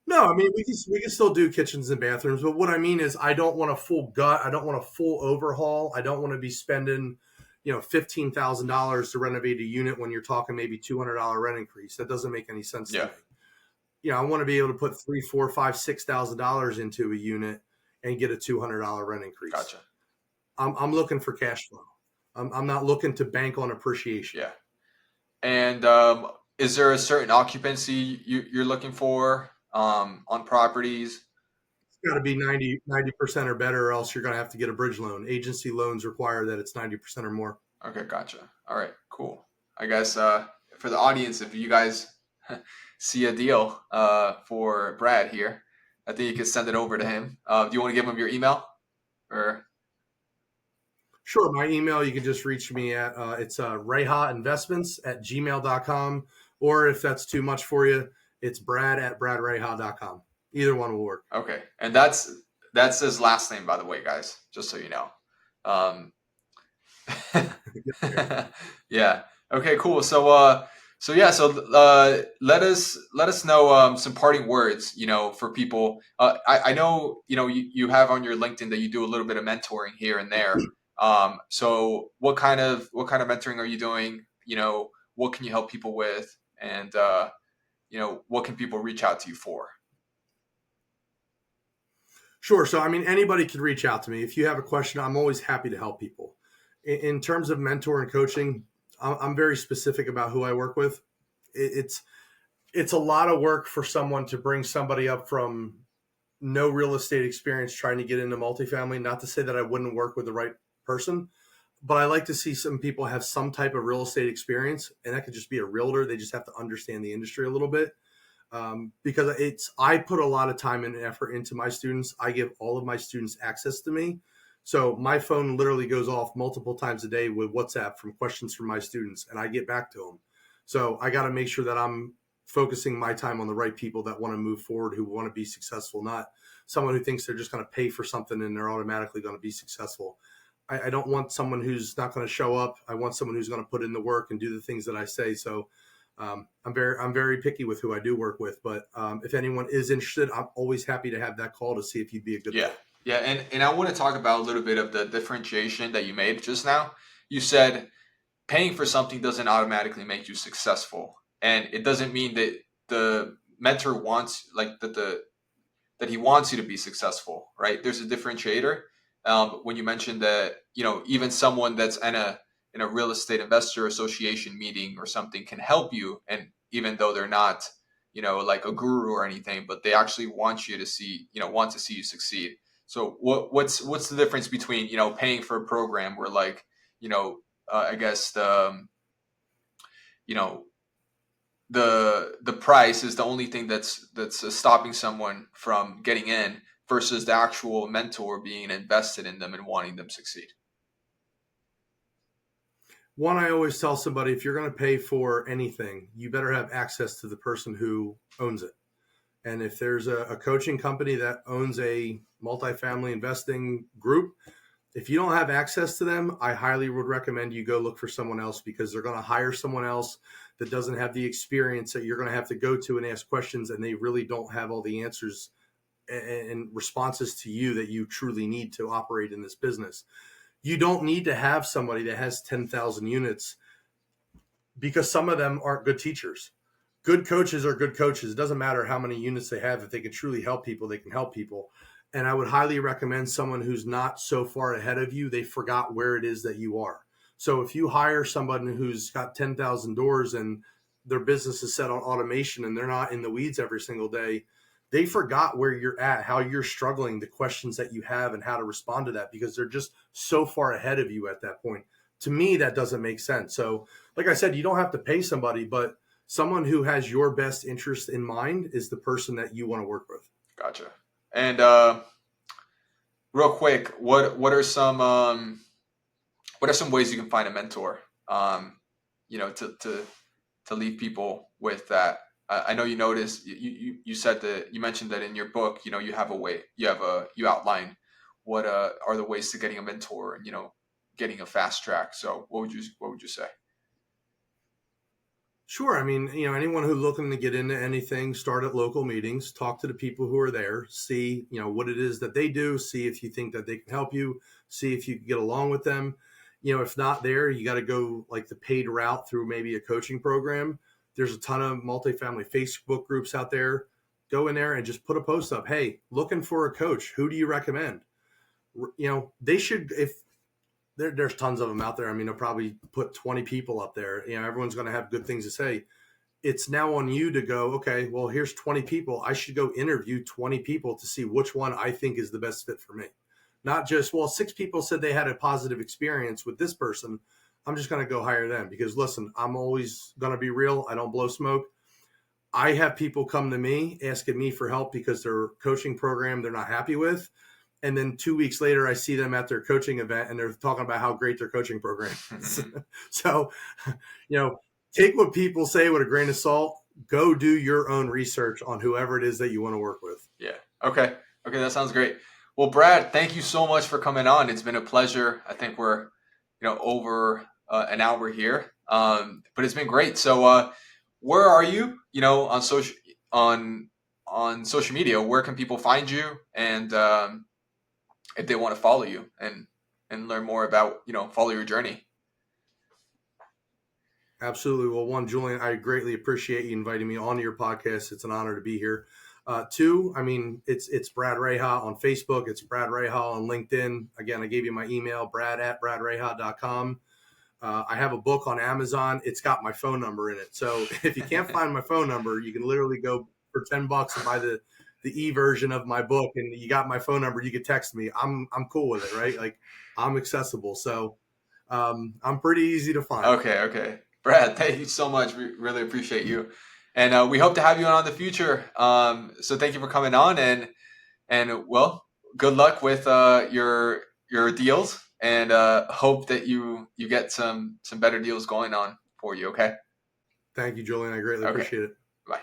No, I mean, we can still do kitchens and bathrooms, but what I mean is I don't want a full gut. I don't want a full overhaul. I don't want to be spending, $15,000 to renovate a unit when you're talking maybe $200 rent increase. That doesn't make any sense to me. I want to be able to put $3,000, $4,000, $5,000, $6,000 into a unit and get a $200 rent increase. Gotcha. I'm looking for cash flow. I'm not looking to bank on appreciation. Yeah. And is there a certain occupancy you're looking for on properties? It's got to be 90% or better, or else you're going to have to get a bridge loan. Agency loans require that it's 90% or more. Okay, gotcha. All right, cool. I guess for the audience, if you guys see a deal for Brad here, I think you can send it over to him. Do you want to give him your email? Or Sure. My email, you can just reach me at, it's Hreha Investments at gmail.com. Or if that's too much for you, it's Brad at bradreha.com. Either one will work. Okay. And that's his last name, by the way, guys, just so you know. Yeah. Okay, cool. So let us know some parting words, for people. I know, you have on your LinkedIn that you do a little bit of mentoring here and there. So what kind of mentoring are you doing? What can you help people with? And what can people reach out to you for? Sure. So, I mean, anybody can reach out to me. If you have a question, I'm always happy to help people. In terms of mentor and coaching, I'm very specific about who I work with. It's a lot of work for someone to bring somebody up from no real estate experience trying to get into multifamily. Not to say that I wouldn't work with the right person, but I like to see some people have some type of real estate experience, and that could just be a realtor. They just have to understand the industry a little bit. Because I put a lot of time and effort into my students. I give all of my students access to me. So my phone literally goes off multiple times a day with WhatsApp from questions from my students, and I get back to them. So I got to make sure that I'm focusing my time on the right people that want to move forward, who want to be successful, not someone who thinks they're just going to pay for something and they're automatically going to be successful. I don't want someone who's not going to show up. I want someone who's going to put in the work and do the things that I say. So I'm very picky with who I do work with, but if anyone is interested, I'm always happy to have that call to see if you'd be a good fit. Yeah. And I want to talk about a little bit of the differentiation that you made just now. You said paying for something doesn't automatically make you successful. And it doesn't mean that the mentor wants that he wants you to be successful, right? There's a differentiator. When you mentioned that, even someone that's in a real estate investor association meeting or something can help you. And even though they're not, like a guru or anything, but they actually want you to see, want to see you succeed. So what's the difference between, paying for a program where I guess the price is the only thing that's stopping someone from getting in versus the actual mentor being invested in them and wanting them to succeed? One, I always tell somebody, if you're going to pay for anything, you better have access to the person who owns it. And if there's a coaching company that owns a multifamily investing group, if you don't have access to them, I highly would recommend you go look for someone else, because they're going to hire someone else that doesn't have the experience that you're going to have to go to and ask questions, and they really don't have all the answers and responses to you that you truly need to operate in this business. You don't need to have somebody that has 10,000 units, because some of them aren't good teachers. Good coaches are good coaches. It doesn't matter how many units they have. If they can truly help people, they can help people. And I would highly recommend someone who's not so far ahead of you, they forgot where it is that you are. So if you hire somebody who's got 10,000 doors and their business is set on automation and they're not in the weeds every single day, they forgot where you're at, how you're struggling, the questions that you have, and how to respond to that because they're just so far ahead of you at that point. To me, that doesn't make sense. So, like I said, you don't have to pay somebody, but someone who has your best interest in mind is the person that you want to work with. Gotcha. And real quick, what are some ways you can find a mentor? To leave people with that. I know you noticed you said that you mentioned that in your book, you have a way, you outline what are the ways to getting a mentor and getting a fast track. So what would you say? Sure. I mean, anyone who's looking to get into anything, start at local meetings, talk to the people who are there, see, what it is that they do, see if you think that they can help you, see if you can get along with them. If not there, you got to go like the paid route through maybe a coaching program. There's a ton of multifamily Facebook groups out there. Go in there and just put a post up. Hey, looking for a coach. Who do you recommend? They should, if there's tons of them out there. I mean, they'll probably put 20 people up there. Everyone's going to have good things to say. It's now on you to go, okay, well, here's 20 people. I should go interview 20 people to see which one I think is the best fit for me. Not just, well, 6 people said they had a positive experience with this person. I'm just going to go hire them because listen, I'm always going to be real. I don't blow smoke. I have people come to me asking me for help because their coaching program they're not happy with. And then 2 weeks later, I see them at their coaching event and they're talking about how great their coaching program is. So, take what people say with a grain of salt. Go do your own research on whoever it is that you want to work with. Yeah. Okay. That sounds great. Well, Brad, thank you so much for coming on. It's been a pleasure. I think we're, over an hour here, but it's been great. So, where are you? On social media, where can people find you? And if they want to follow you and learn more about, follow your journey. Absolutely. Well, one, Julian, I greatly appreciate you inviting me onto your podcast. It's an honor to be here. 2, I mean, it's Brad Hreha on Facebook. It's Brad Hreha on LinkedIn. Again, I gave you my email, brad@bradhreha.com. I have a book on Amazon. It's got my phone number in it. So if you can't find my phone number, you can literally go for $10 and buy the e-version of my book, and you got my phone number. You could text me. I'm cool with it, right? Like I'm accessible. So I'm pretty easy to find. Okay. Brad, thank you so much. We really appreciate you. And we hope to have you on in the future. So thank you for coming on and well, good luck with your deals and hope that you get some better deals going on for you. Okay. Thank you, Julian. I greatly appreciate it. Bye.